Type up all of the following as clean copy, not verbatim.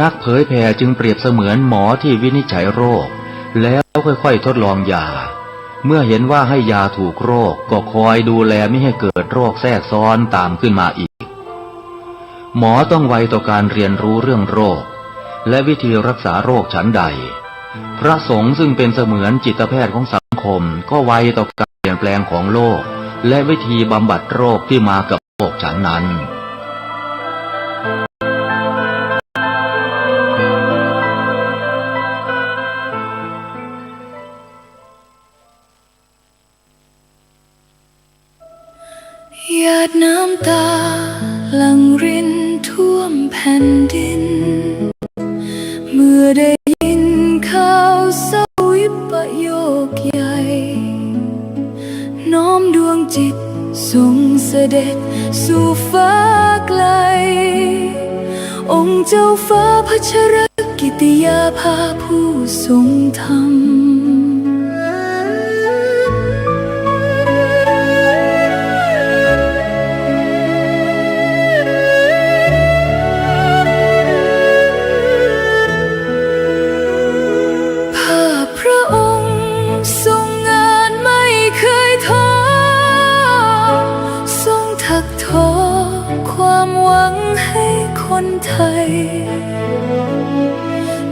นักเผยแผ่จึงเปรียบเสมือนหมอที่วินิจฉัยโรคแล้วค่อยๆทดลองยาเมื่อเห็นว่าให้ยาถูกโรคก็คอยดูแลไม่ให้เกิดโรคแทรกซ้อนตามขึ้นมาอีกหมอต้องไวต่อการเรียนรู้เรื่องโรคและวิธีรักษาโรคฉันใดพระสงฆ์ซึ่งเป็นเสมือนจิตแพทย์ของสังคมก็ไวต่อการเปลี่ยนแปลงของโลกและวิธีบำบัดโรคที่มากับโรคฉันนั้นหยาดน้ำตาหลั่งรินท่วมแผ่นดินเมื่อได้ยินข่าวเศร้าวิปโยคใหญ่น้อมดวงจิตส่งเสด็จสู่ฟ้าไกลองค์เจ้าฟ้าพัชรกิติยาภาผู้ทรงธรรม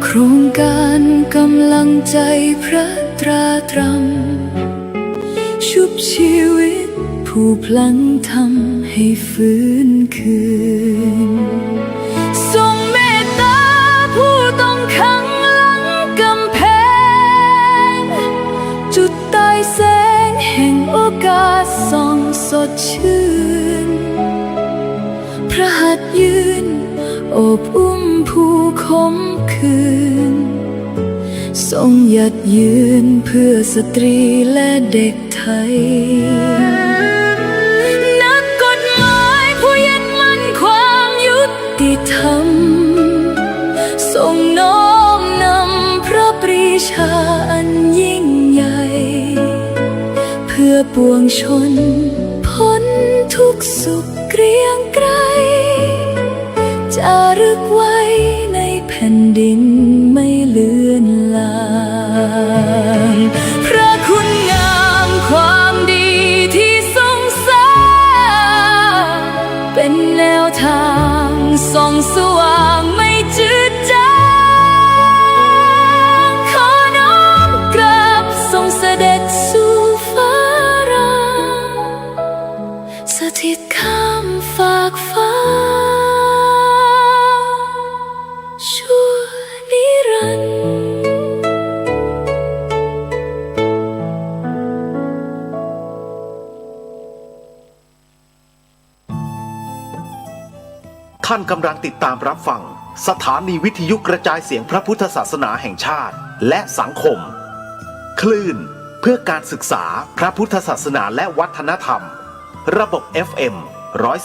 โครงการกำลังใจพระตราตรำชุบชีวิตผู้พลังทำให้ฟื้นคืนทรงเมตตาผู้ต้องขังหลังกำแพงจุดใต้แสงแห่งโอกาสส่องสดชื่นพระหัตถ์ยืนโอบอุ้มผู้ขมขื่นทรงหยัดยืนเพื่อสตรีและเด็กไทยนักกฎหมายผู้ยึดมั่นความยุติธรรมทรงน้อมนำพระปรีชาอันยิ่งใหญ่เพื่อปวงชนพ้นทุกสุขเกรียงไกรจารึกไว้ในแผ่นดินไม่เลือนลางพระคุณงามความดีที่ทรงสร้างเป็นแนวทางส่องสว่างไม่จืดจางขอน้อมกราบทรงเสด็จสู่ฟ้ารางสถิตข้ามฝากฟ้าท่านกำลังติดตามรับฟังสถานีวิทยุกระจายเสียงพระพุทธศาสนาแห่งชาติและสังคมคลื่นเพื่อการศึกษาพระพุทธศาสนาและวัฒนธรรมระบบ FM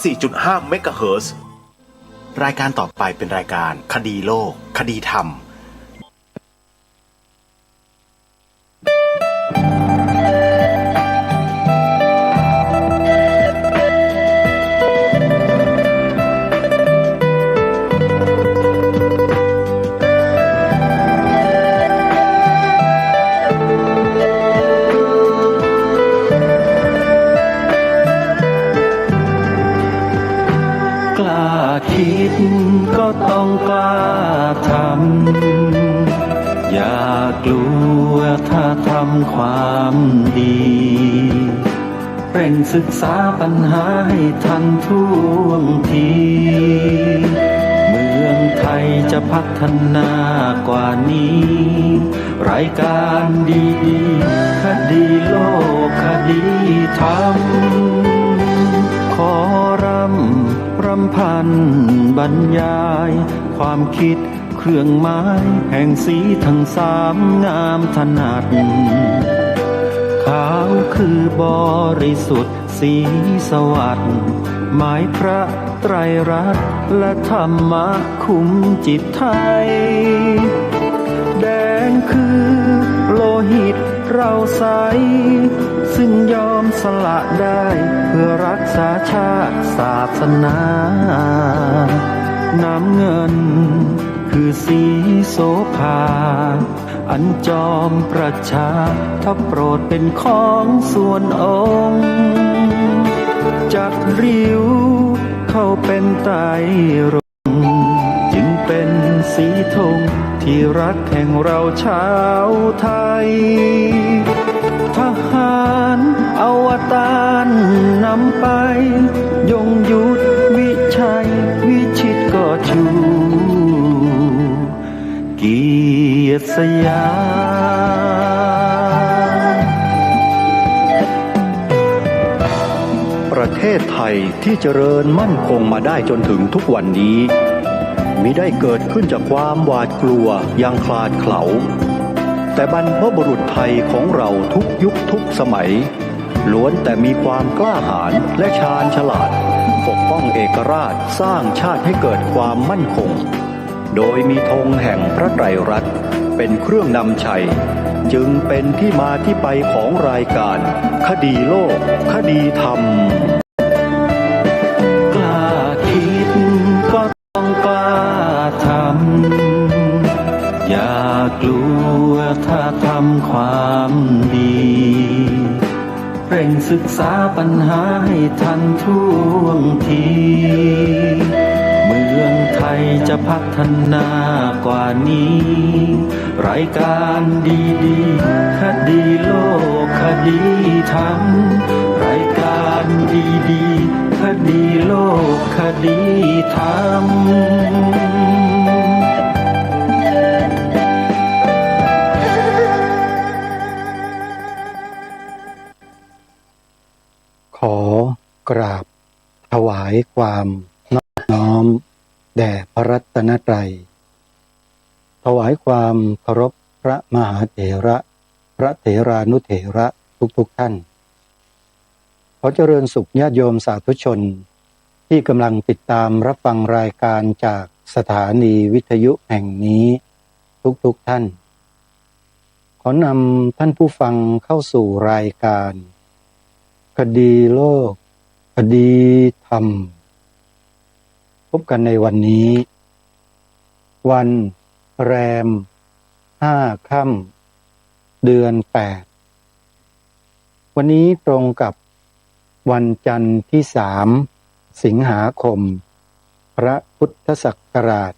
104.5 เมกะเฮิรตซ์รายการต่อไปเป็นรายการคดีโลกคดีธรรมคิดก็ต้องกล้าทำอย่ากลัวถ้าทำความดีเร่งศึกษาปัญหาให้ทันท่วงทีเมืองไทยจะพัฒนากว่านี้รายการดีๆคดีโลกคดีธรรมขอรำพันบรรยายความคิดเครื่องหมายแห่งสีทั้งสามงามถนัดขาวคือบริสุทธิ์สีสวัสดิ์หมายพระไตรรัตน์และธรรมะคุมจิตไทยแดงคือโลหิตเราใสซึ่งยอมสละได้เพื่อรักษาชาติศาสนาน้ำเงิน คือสีโสภาอันจอมประชาถ้าโปรดเป็นของส่วนองค์จัดริ้วเข้าเป็นไตรรงค์จึงเป็นสีธงที่รักแห่งเราชาวไทยทหารอวตารนำไปยงยุทธวิชัยวิชิตก็ชูเกียรติสยาม ประเทศไทยที่เจริญมั่นคงมาได้จนถึงทุกวันนี้มิได้เกิดขึ้นจากความหวาดกลัวอย่างคลาดเขลาแต่บรรพบุรุษไทยของเราทุกยุคทุกสมัยล้วนแต่มีความกล้าหาญและชาญฉลาดปกป้องเอกราชสร้างชาติให้เกิดความมั่นคงโดยมีธงแห่งพระไตรรัตน์เป็นเครื่องนำชัยจึงเป็นที่มาที่ไปของรายการคดีโลกคดีธรรมกล้าคิดก็ต้องกล้าทำอย่ากลัวถ้าทำความดีเร่งศึกษาปัญหาให้ทันท่วงทีเมืองไทยจะพัฒนากว่านี้รายการดีๆคดีโลกคดีธรรมรายการดีๆคดีโลกคดีธรรมขอกราบถวายความนอบน้อมแด่พระรัตนตรัยถวายความเคารพพระมหาเถระพระเถรานุเถระทุกท่านขอเจริญสุขญาติโยมสาธุชนที่กำลังติดตามรับฟังรายการจากสถานีวิทยุแห่งนี้ทุกท่านขอนำท่านผู้ฟังเข้าสู่รายการคดีโลกคดีธรรมพบกันในวันนี้วันแรม5 ค่ำเดือน 8วันนี้ตรงกับวันจันทร์ที่3 สิงหาคมพระพุทธศักราช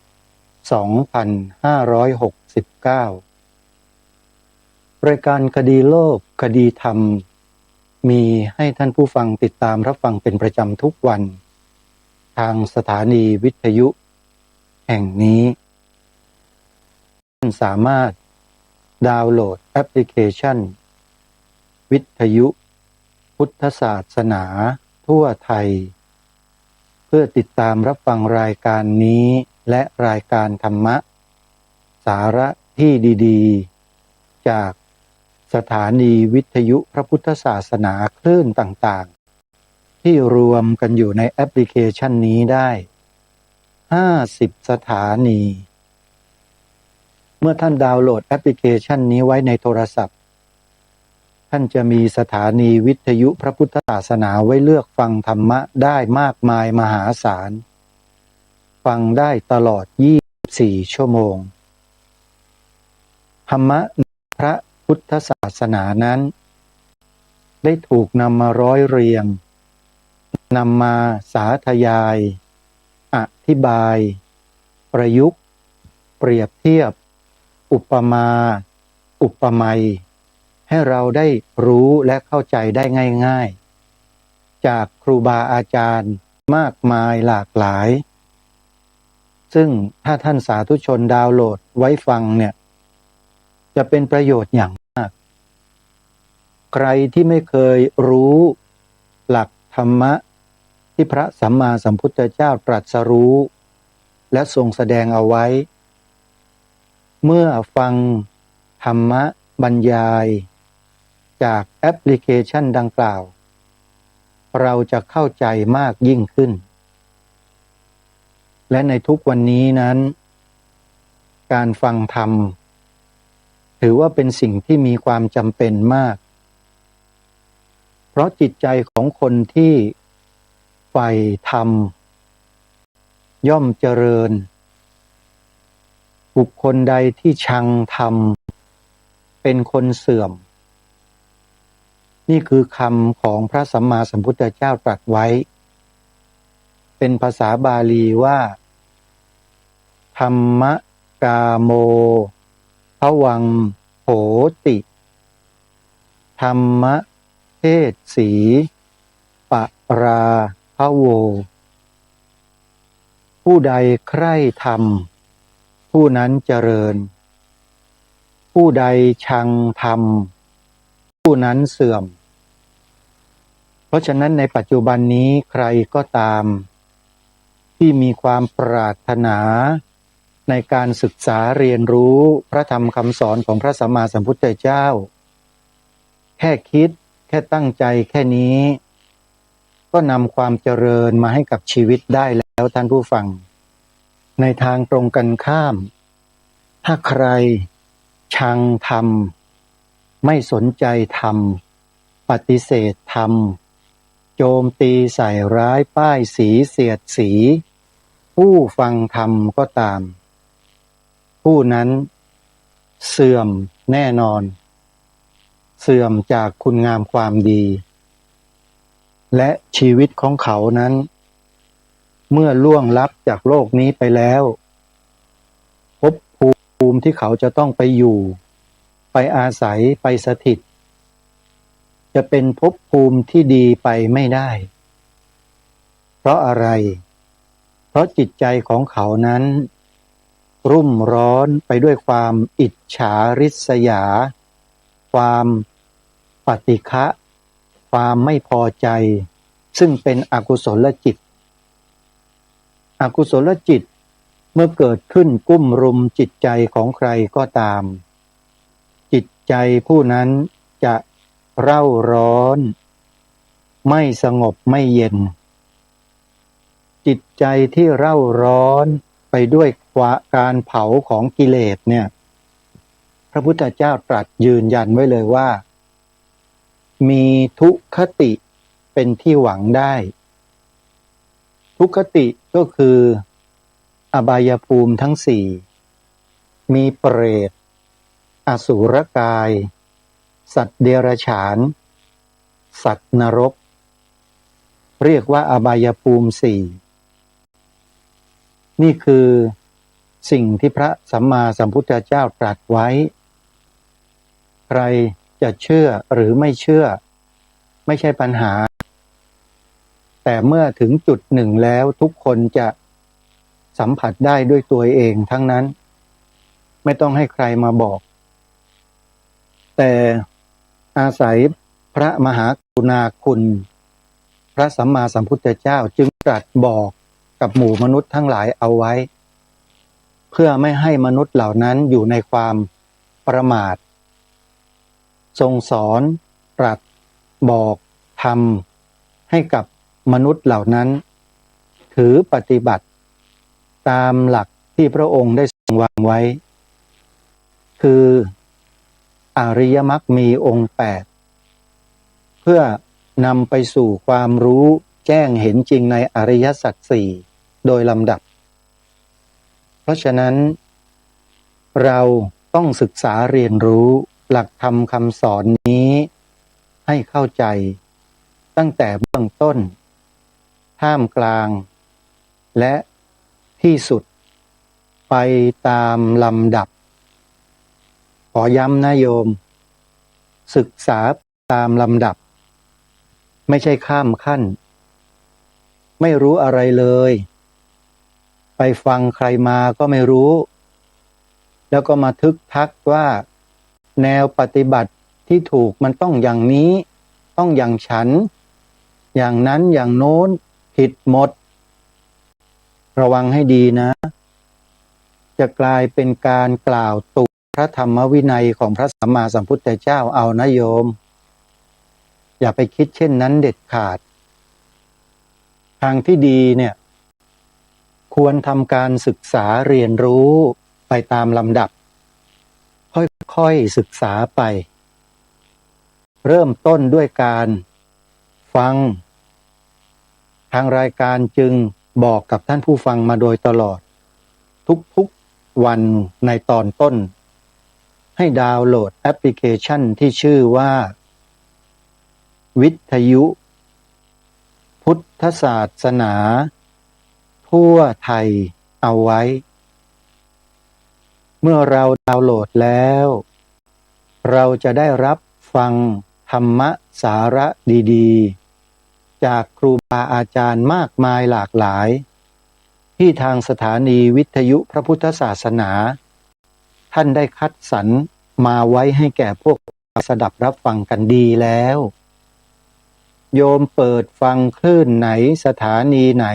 2569รายการคดีโลกคดีธรรมมีให้ท่านผู้ฟังติดตามรับฟังเป็นประจำทุกวันทางสถานีวิทยุแห่งนี้ท่านสามารถดาวน์โหลดแอปพลิเคชันวิทยุพุทธศาสนาทั่วไทยเพื่อติดตามรับฟังรายการนี้และรายการธรรมะสาระที่ดีๆจากสถานีวิทยุพระพุทธศาสนาคลื่นต่างๆที่รวมกันอยู่ในแอปพลิเคชันนี้ได้50 สถานีเมื่อท่านดาวน์โหลดแอปพลิเคชันนี้ไว้ในโทรศัพท์ท่านจะมีสถานีวิทยุพระพุทธศาสนาไว้เลือกฟังธรรมะได้มากมายมหาศาลฟังได้ตลอด24 ชั่วโมงธรรมะพระพุทธศาสนานั้นได้ถูกนำมาร้อยเรียงนำมาสาธยายอธิบายประยุกต์เปรียบเทียบอุปมาอุปไมยให้เราได้รู้และเข้าใจได้ง่ายๆจากครูบาอาจารย์มากมายหลากหลายซึ่งถ้าท่านสาธุชนดาวน์โหลดไว้ฟังเนี่ยจะเป็นประโยชน์อย่างมากใครที่ไม่เคยรู้หลักธรรมะที่พระสัมมาสัมพุทธเจ้าตรัสรู้และทรงแสดงเอาไว้เมื่อฟังธรรมะบรรยายจากแอปพลิเคชันดังกล่าวเราจะเข้าใจมากยิ่งขึ้นและในทุกวันนี้นั้นการฟังธรรมถือว่าเป็นสิ่งที่มีความจำเป็นมากเพราะจิตใจของคนที่ใฝ่ธรรมย่อมเจริญ บุคคลใดที่ชังธรรมเป็นคนเสื่อมนี่คือคำของพระสัมมาสัมพุทธเจ้าตรัสไว้เป็นภาษาบาลีว่าธรรมกาโมภวังโหติธรรมเทศสีปราภโวผู้ใดใคร่ธรรมผู้นั้นเจริญผู้ใดชังธรรมผู้นั้นเสื่อมเพราะฉะนั้นในปัจจุบันนี้ใครก็ตามที่มีความปรารถนาในการศึกษาเรียนรู้พระธรรมคำสอนของพระสัมมาสัมพุทธเจ้าแค่คิดแค่ตั้งใจแค่นี้ก็นำความเจริญมาให้กับชีวิตได้แล้วท่านผู้ฟังในทางตรงกันข้ามถ้าใครชังธรรมไม่สนใจธรรมปฏิเสธธรรมโจมตีใส่ร้ายป้ายสีเสียดสีผู้ฟังธรรมก็ตามผู้นั้นเสื่อมแน่นอนเสื่อมจากคุณงามความดีและชีวิตของเขานั้นเมื่อล่วงลับจากโลกนี้ไปแล้วภพภูมิที่เขาจะต้องไปอยู่ไปอาศัยไปสถิตจะเป็นภพภูมิที่ดีไปไม่ได้เพราะอะไรเพราะจิตใจของเขานั้นรุ่มร้อนไปด้วยความอิจฉาริษยาความปฏิฆะความไม่พอใจซึ่งเป็นอกุศลจิตอกุศลจิตเมื่อเกิดขึ้นกุ้มรุมจิตใจของใครก็ตามจิตใจผู้นั้นจะเร่าร้อนไม่สงบไม่เย็นจิตใจที่เร่าร้อนไปด้วยการเผาของกิเลสเนี่ยพระพุทธเจ้าตรัสยืนยันไว้เลยว่ามีทุกขติเป็นที่หวังได้ทุกขติก็คืออบายภูมิทั้งสี่มีเปรตอสูรกายสัตว์เดรัจฉานสัตว์นรกเรียกว่าอบายภูมิสี่นี่คือสิ่งที่พระสัมมาสัมพุทธเจ้าตรัสไว้ใครจะเชื่อหรือไม่เชื่อไม่ใช่ปัญหาแต่เมื่อถึงจุดหนึ่งแล้วทุกคนจะสัมผัสได้ด้วยตัวเองทั้งนั้นไม่ต้องให้ใครมาบอกแต่อาศัยพระมหากรุณาคุณพระสัมมาสัมพุทธเจ้าจึงตรัสบอกกับหมู่มนุษย์ทั้งหลายเอาไว้เพื่อไม่ให้มนุษย์เหล่านั้นอยู่ในความประมาททรงสอนตรัสบอกทำให้กับมนุษย์เหล่านั้นถือปฏิบัติตามหลักที่พระองค์ได้ทรงวางไว้คืออริยมรรคมีองค์8เพื่อนำไปสู่ความรู้แจ้งเห็นจริงในอริยสัจสี่โดยลำดับเพราะฉะนั้นเราต้องศึกษาเรียนรู้หลักธรรมคำสอนนี้ให้เข้าใจตั้งแต่เบื้องต้นท่ามกลางและที่สุดไปตามลำดับขอย้ำนะโยมศึกษาตามลำดับไม่ใช่ข้ามขั้นไม่รู้อะไรเลยไปฟังใครมาก็ไม่รู้แล้วก็มาทึกทักว่าแนวปฏิบัติที่ถูกมันต้องอย่างนี้ต้องอย่างฉันอย่างนั้นอย่างโน้นผิดหมดระวังให้ดีนะจะกลายเป็นการกล่าวตุพระธรรมวินัยของพระสัมมาสัมพุทธเจ้าเอานะโยมอย่าไปคิดเช่นนั้นเด็ดขาดทางที่ดีเนี่ยควรทำการศึกษาเรียนรู้ไปตามลำดับค่อยๆศึกษาไปเริ่มต้นด้วยการฟังทางรายการจึงบอกกับท่านผู้ฟังมาโดยตลอดทุก วันในตอนต้นให้ดาวน์โหลดแอปพลิเคชันที่ชื่อว่าวิทยุพุทธศาสนาทั่วไทยเอาไว้ เมื่อเราดาวน์โหลดแล้วเราจะได้รับฟังธรรมะสาระดีๆจากครูบาอาจารย์มากมายหลากหลายที่ทางสถานีวิทยุพระพุทธศาสนาท่านได้คัดสรรมาไว้ให้แก่พวกเราสดับรับฟังกันดีแล้วโยมเปิดฟังคลื่นไหนสถานีไหน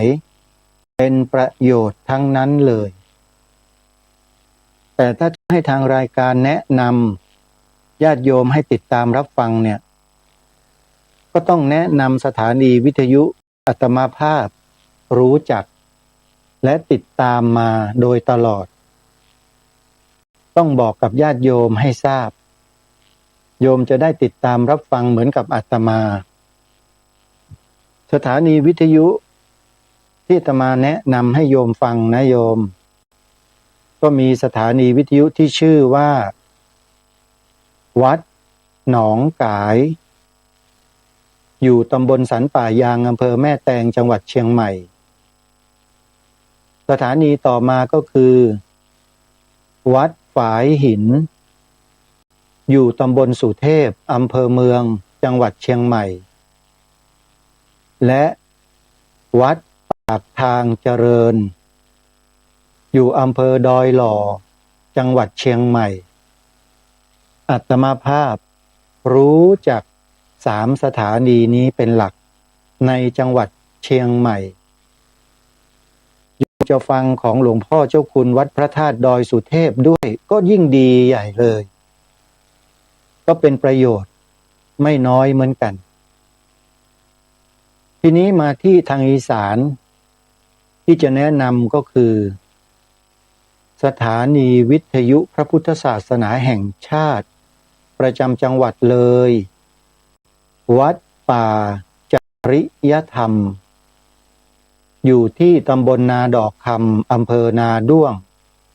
เป็นประโยชน์ทั้งนั้นเลยแต่ถ้าจะให้ทางรายการแนะนำญาติโยมให้ติดตามรับฟังเนี่ยก็ต้องแนะนำสถานีวิทยุอาตมาภาพรู้จักและติดตามมาโดยตลอดต้องบอกกับญาติโยมให้ทราบโยมจะได้ติดตามรับฟังเหมือนกับอาตมาสถานีวิทยุที่อาตมาแนะนำให้โยมฟังนะโยมก็มีสถานีวิทยุที่ชื่อว่าวัดหนองกายอยู่ตำบลสันป่ายางอำเภอแม่แตงจังหวัดเชียงใหม่สถานีต่อมาก็คือวัดฝายหินอยู่ตำบลสุเทพอำเภอเมืองจังหวัดเชียงใหม่และวัดปากทางเจริญอยู่อำเภอดอยหล่อจังหวัดเชียงใหม่อาตมาภาพรู้จัก3 สถานีนี้เป็นหลักในจังหวัดเชียงใหม่จะฟังของหลวงพ่อเจ้าคุณวัดพระธาตุดอยสุเทพด้วยก็ยิ่งดีใหญ่เลยก็เป็นประโยชน์ไม่น้อยเหมือนกันทีนี้มาที่ทางอีสานที่จะแนะนำก็คือสถานีวิทยุพระพุทธศาสนาแห่งชาติประจำจังหวัดเลยวัดป่าจริยธรรมอยู่ที่ตำบลนาดอกคำอำเภอนาด้วง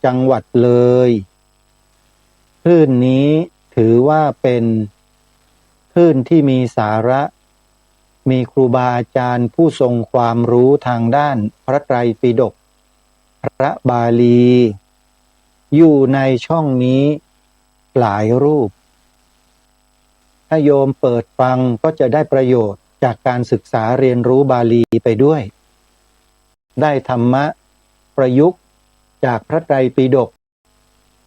จังหวัดเลยคลื่นนี้ถือว่าเป็นคลื่นที่มีสาระมีครูบาอาจารย์ผู้ทรงความรู้ทางด้านพระไตรปิฎกพระบาลีอยู่ในช่องนี้หลายรูปถ้าโยมเปิดฟังก็จะได้ประโยชน์จากการศึกษาเรียนรู้บาลีไปด้วยได้ธรรมะประยุกต์จากพระไตรปิฎก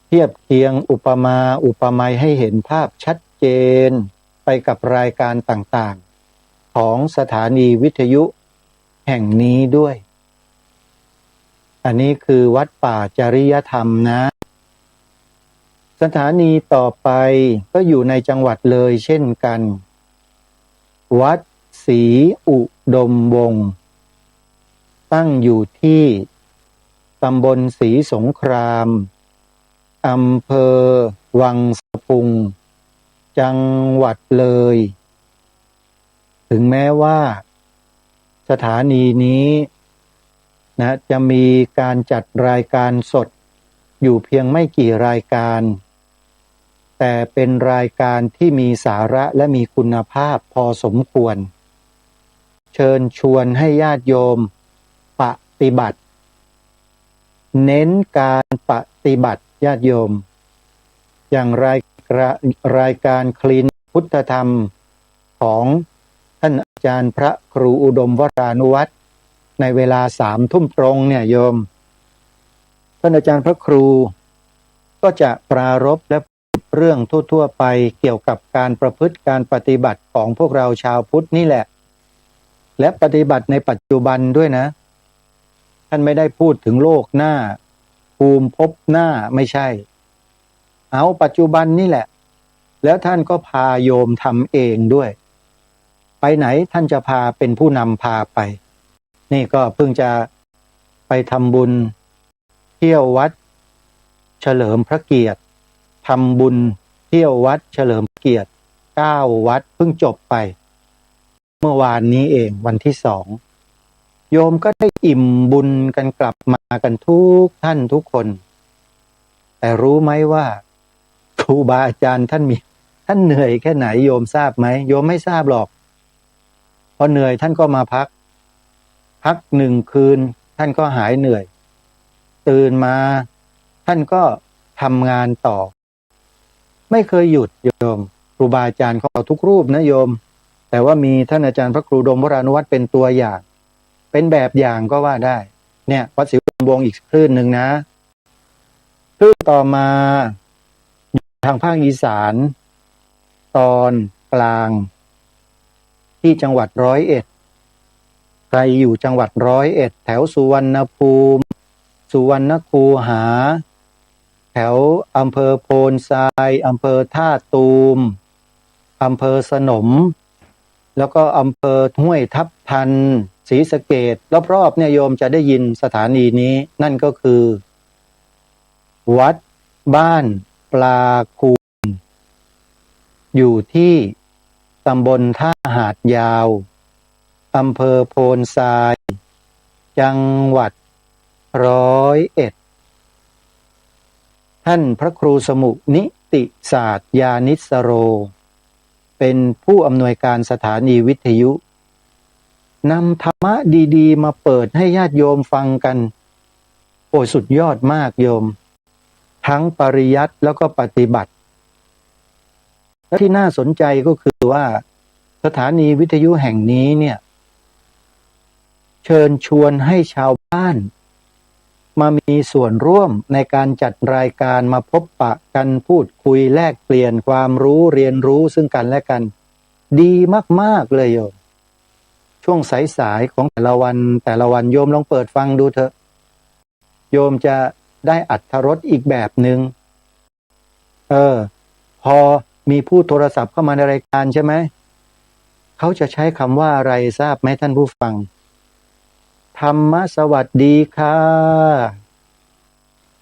เทียบเคียงอุปมาอุปไมยให้เห็นภาพชัดเจนไปกับรายการต่างๆของสถานีวิทยุแห่งนี้ด้วยอันนี้คือวัดป่าจริยธรรมนะสถานีต่อไปก็อยู่ในจังหวัดเลยเช่นกันวัดศรีอุดมวงศ์ตั้งอยู่ที่ตำบลศรีสงครามอำเภอวังสะพุงจังหวัดเลยถึงแม้ว่าสถานีนี้จะมีการจัดรายการสดอยู่เพียงไม่กี่รายการแต่เป็นรายการที่มีสาระและมีคุณภาพพอสมควรเชิญชวนให้ญาติโยมปฏิบัติเน้นการปฏิบัติญาติโยมอย่างรายการคลีนพุทธธรรมของท่านอาจารย์พระครูอุดมวรานุวัฒน์ในเวลา3 ทุ่มตรงเนี่ยโยมท่านอาจารย์พระครูก็จะปรารภและเรื่องทั่วๆไปเกี่ยวกับการประพฤติการปฏิบัติของพวกเราชาวพุทธนี่แหละและปฏิบัติในปัจจุบันด้วยนะท่านไม่ได้พูดถึงโลกหน้าภูมิภพหน้าไม่ใช่เอาปัจจุบันนี่แหละแล้วท่านก็พาโยมทำเองด้วยไปไหนท่านจะพาเป็นผู้นำพาไปนี่ก็เพิ่งจะไปทำบุญเที่ยววัดเฉลิมพระเกียรติทำบุญเที่ยววัดเฉลิมพระเกียรติ9 วัดเพิ่งจบไปเมื่อวานนี้เองวันที่2โยมก็ได้อิ่มบุญกันกลับมากันทุกท่านทุกคน แต่รู้ไหมว่าครูบาอาจารย์ท่านเหนื่อยแค่ไหนโยมทราบไหมโยมไม่ทราบหรอกพอเหนื่อยท่านก็มาพักหนึ่งคืนท่านก็หายเหนื่อยตื่นมาท่านก็ทำงานต่อไม่เคยหยุดโยมครูบาอาจารย์ของเราทุกรูปนะโยมแต่ว่ามีท่านอาจารย์พระครูดมวรานุวัฒน์เป็นตัวอย่างเป็นแบบอย่างก็ว่าได้เนี่ยวัดศรีอุดมวงศ์อีกคลื่นหนึ่งนะคลื่นต่อมาทางภาคอีสานตอนกลางที่จังหวัด101ใครอยู่จังหวัด101แถวสุวรรณภูมิสุวรรณคูหาแถวอำเภอโพนทรายอำเภอท่าตูมอำเภอสนมแล้วก็อำเภอห้วยทับทันศรีสะเกษรอบๆเนี่ยโยมจะได้ยินสถานีนี้นั่นก็คือวัดบ้านปลาคูนอยู่ที่ตำบลท่าหาดยาวอำเภอโพนทรายจังหวัด101ท่านพระครูสมุนิติศาสตร์ญาณิสโรเป็นผู้อำนวยการสถานีวิทยุนำธรรมะดีๆมาเปิดให้ญาติโยมฟังกันโอ้สุดยอดมากโยมทั้งปริยัติแล้วก็ปฏิบัติและที่น่าสนใจก็คือว่าสถานีวิทยุแห่งนี้เนี่ยเชิญชวนให้ชาวบ้านมามีส่วนร่วมในการจัดรายการมาพบปะกันพูดคุยแลกเปลี่ยนความรู้เรียนรู้ซึ่งกันและกันดีมากๆเลยโยมช่วงสายๆของแต่ละวันโยมลองเปิดฟังดูเถอะโยมจะได้อรรถรสอีกแบบหนึ่งพอมีผู้โทรศัพท์เข้ามาในรายการใช่ไหมเขาจะใช้คำว่าอะไรทราบไหมท่านผู้ฟังธรรมะสวัสดีค่ะ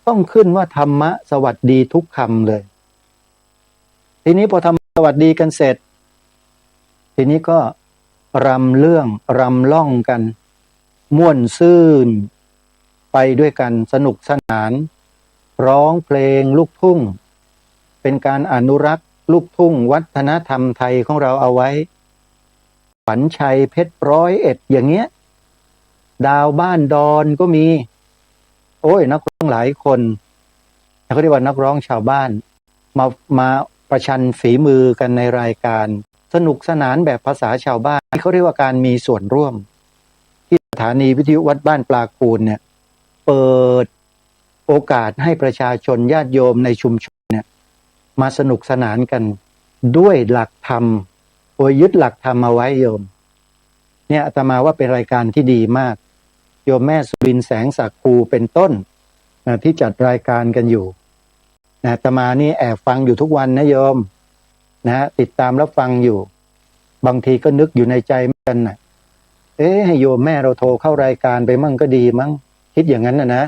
ต้องขึ้นว่าธรรมะสวัสดีทุกคำเลยทีนี้พอทำสวัสดีกันเสร็จทีนี้ก็รำเรื่องรำล่องกันม่วนซื่นไปด้วยกันสนุกสนานร้องเพลงลูกทุ่งเป็นการอนุรักษ์ลูกทุ่งวัฒนธรรมไทยของเราเอาไว้ขวัญชัยเพชร101อย่างเงี้ยดาวบ้านดอนก็มีโอ้ยนักร้องหลายคนเขาเรียกว่านักร้องชาวบ้านมาประชันฝีมือกันในรายการสนุกสนานแบบภาษาชาวบ้านเขาเรียกว่าการมีส่วนร่วมที่สถานีวิทยุวัดบ้านปลาคูนเนี่ยเปิดโอกาสให้ประชาชนญาติโยมในชุมชนเนี่ยมาสนุกสนานกันด้วยหลักธรรมโดยยึดหลักธรรมเอาไว้โยมเนี่ยอาตมาว่าเป็นรายการที่ดีมากโยมแม่สุบินแสงศักดิ์ภูเป็นต้นที่จัดรายการกันอยู่อาตมานี่แอบฟังอยู่ทุกวันนะโยมนะติดตามรับฟังอยู่บางทีก็นึกอยู่ในใจเหมือนกันนะให้โยมแม่เราโทรเข้ารายการไปมั่งก็ดีมั้งคิดอย่างนั้นนะ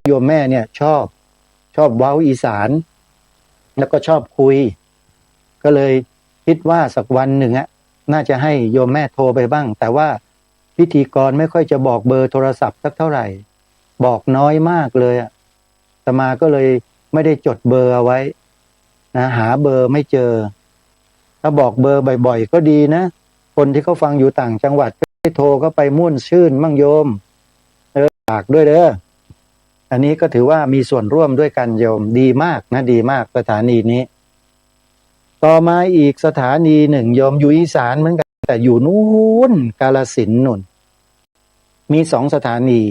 โยมแม่เนี่ยชอบเว้าอีสานแล้วก็ชอบคุยก็เลยคิดว่าสักวันหนึ่งน่าจะให้โยมแม่โทรไปบ้างแต่ว่าพิธีกรไม่ค่อยจะบอกเบอร์โทรศัพท์สักเท่าไหร่บอกน้อยมากเลยอาตมาก็เลยไม่ได้จดเบอร์เอาไว้นะหาเบอร์ไม่เจอถ้าบอกเบอร์บ่อยๆก็ดีนะคนที่เขาฟังอยู่ต่างจังหวัดก็ให้โทรเข้าไปม่วนชื่นมั่งโยมฝากด้วยเด้ออันนี้ก็ถือว่ามีส่วนร่วมด้วยกันโยมดีมากนะดีมากสถานีนี้ต่อมาอีกสถานีหนึ่งโยมอยู่อีสานเหมือนกันแต่อยู่นู้นกาฬสินธุ์นู่นมี2 สถานี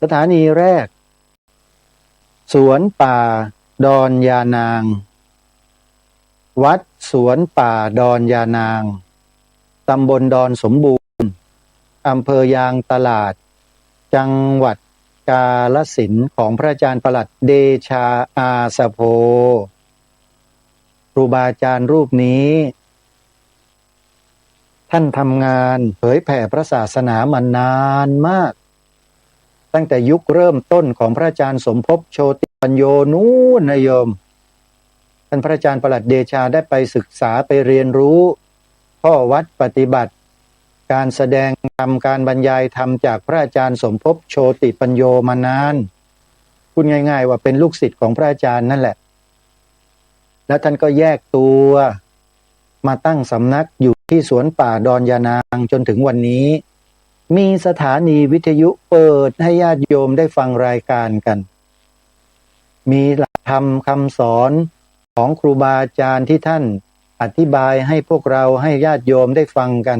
สถานีแรกสวนป่าดอนยานางวัดสวนป่าดอนยานางตำบลดอนสมบูรณ์อำเภอยางตลาดจังหวัดกาฬสินธุ์ของพระอาจารย์ประหลัดเดชาอาสโพครูบาอาจารย์รูปนี้ท่านทำงานเผยแผ่พระศาสนามานานมากตั้งแต่ยุคเริ่มต้นของพระอาจารย์สมภพโชติปัญโยนู้นนะโยมท่านพระอาจารย์ประหลัดเดชาได้ไปศึกษาไปเรียนรู้ข้อวัดปฏิบัติการแสดงธรรมการบรรยายธรรมจากพระอาจารย์สมภพโชติปัญโยมานาน พูดง่ายๆว่าเป็นลูกศิษย์ของพระอาจารย์นั่นแหละแล้วท่านก็แยกตัวมาตั้งสำนักอยู่ที่สวนป่าดอนยานางจนถึงวันนี้มีสถานีวิทยุเปิดให้ญาติโยมได้ฟังรายการกันมีหลักธรรมคำสอนของครูบาอาจารย์ที่ท่านอธิบายให้พวกเราให้ญาติโยมได้ฟังกัน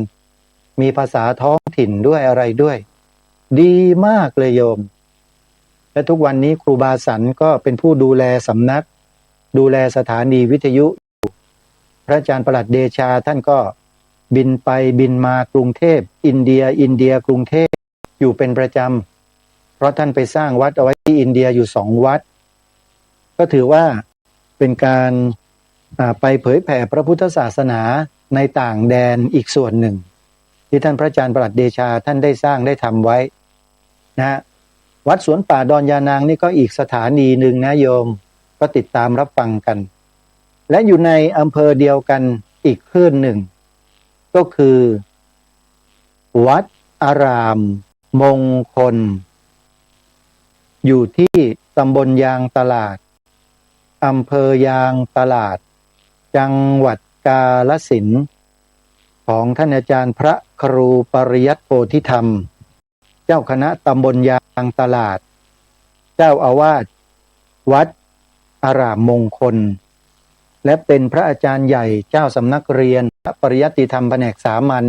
มีภาษาท้องถิ่นด้วยอะไรด้วยดีมากเลยโยมและทุกวันนี้ครูบาสันก็เป็นผู้ดูแลสำนักดูแลสถานีวิทยุพระอาจารย์ประหลัดเดชาท่านก็บินไปบินมากรุงเทพอินเดียกรุงเทพอยู่เป็นประจำเพราะท่านไปสร้างวัดเอาไว้ที่อินเดียอยู่2 วัดก็ถือว่าเป็นการไปเผยแผ่พระพุทธศาสนาในต่างแดนอีกส่วนหนึ่งที่ท่านพระอาจารย์ประหลัดเดชาท่านได้สร้างได้ทำไว้นะวัดสวนป่าดอนยานางนี่ก็อีกสถานีหนึ่งนะโยมก็ติดตามรับฟังกันและอยู่ในอำเภอเดียวกันอีกคลื่นหนึ่งก็คือวัดอารามมงคลอยู่ที่ตำบลยางตลาดอำเภอยางตลาดจังหวัดกาฬสินธุ์ของท่านอาจารย์พระครูปริยัติโพธิธรรมเจ้าคณะตำบลยางตลาดเจ้าอาวาสวัดอารามมงคลและเป็นพระอาจารย์ใหญ่เจ้าสำนักเรียนพระปริยัติธรรมแผนกสามัญ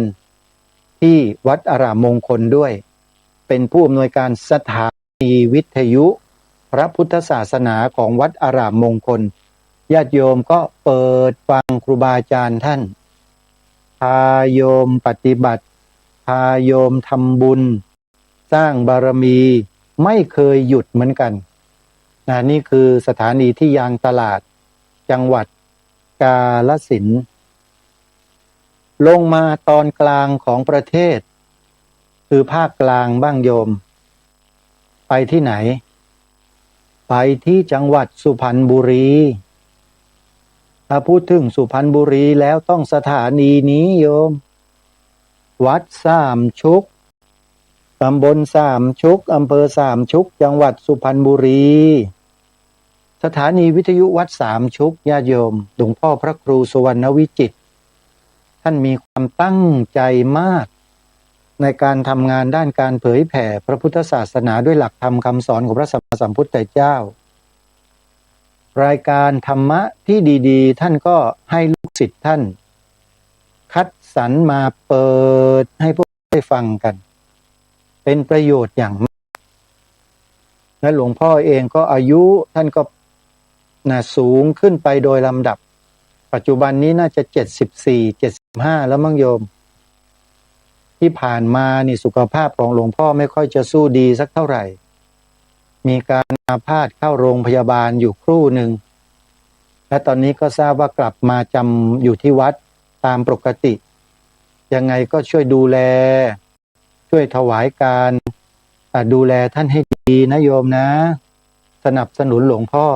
ที่วัดอารามมงคลด้วยเป็นผู้อำนวยการสถานีวิทยุพระพุทธศาสนาของวัดอารามมงคลญาติโยมก็เปิดฟังครูบาอาจารย์ท่านพาโยมปฏิบัติพาโยมทำบุญสร้างบารมีไม่เคยหยุดเหมือนกันนี่คือสถานีที่ยางตลาดจังหวัดกาฬสินธุ์ลงมาตอนกลางของประเทศคือภาคกลางบ้างโยมไปที่ไหนไปที่จังหวัดสุพรรณบุรีถ้าพูดถึงสุพรรณบุรีแล้วต้องสถานีนี้โยมวัดสามชุกตำบลสามชุกอำเภอสามชุกจังหวัดสุพรรณบุรีสถานีวิทยุวัดสามชุกญาติโยมหลวงพ่อพระครูสุวรรณวิจิตรท่านมีความตั้งใจมากในการทำงานด้านการเผยแผ่พระพุทธศาสนาด้วยหลักธรรมคำสอนของพระสัมมาสัมพุทธเจ้ารายการธรรมะที่ดีๆท่านก็ให้ลูกศิษย์ท่านคัดสรรมาเปิดให้พวกได้ฟังกันเป็นประโยชน์อย่างมากและหลวงพ่อเองก็อายุท่านก็สูงขึ้นไปโดยลำดับปัจจุบันนี้น่าจะ74 75แล้วมั้งโยมที่ผ่านมานี่สุขภาพของหลวงพ่อไม่ค่อยจะสู้ดีสักเท่าไหร่มีการอาพาธเข้าโรงพยาบาลอยู่ครู่หนึ่งและตอนนี้ก็ทราบว่ากลับมาจำอยู่ที่วัดตามปกติยังไงก็ช่วยดูแลช่วยถวายการดูแลท่านให้ดีนะโยมนะสนับสนุนหลวงพ่อ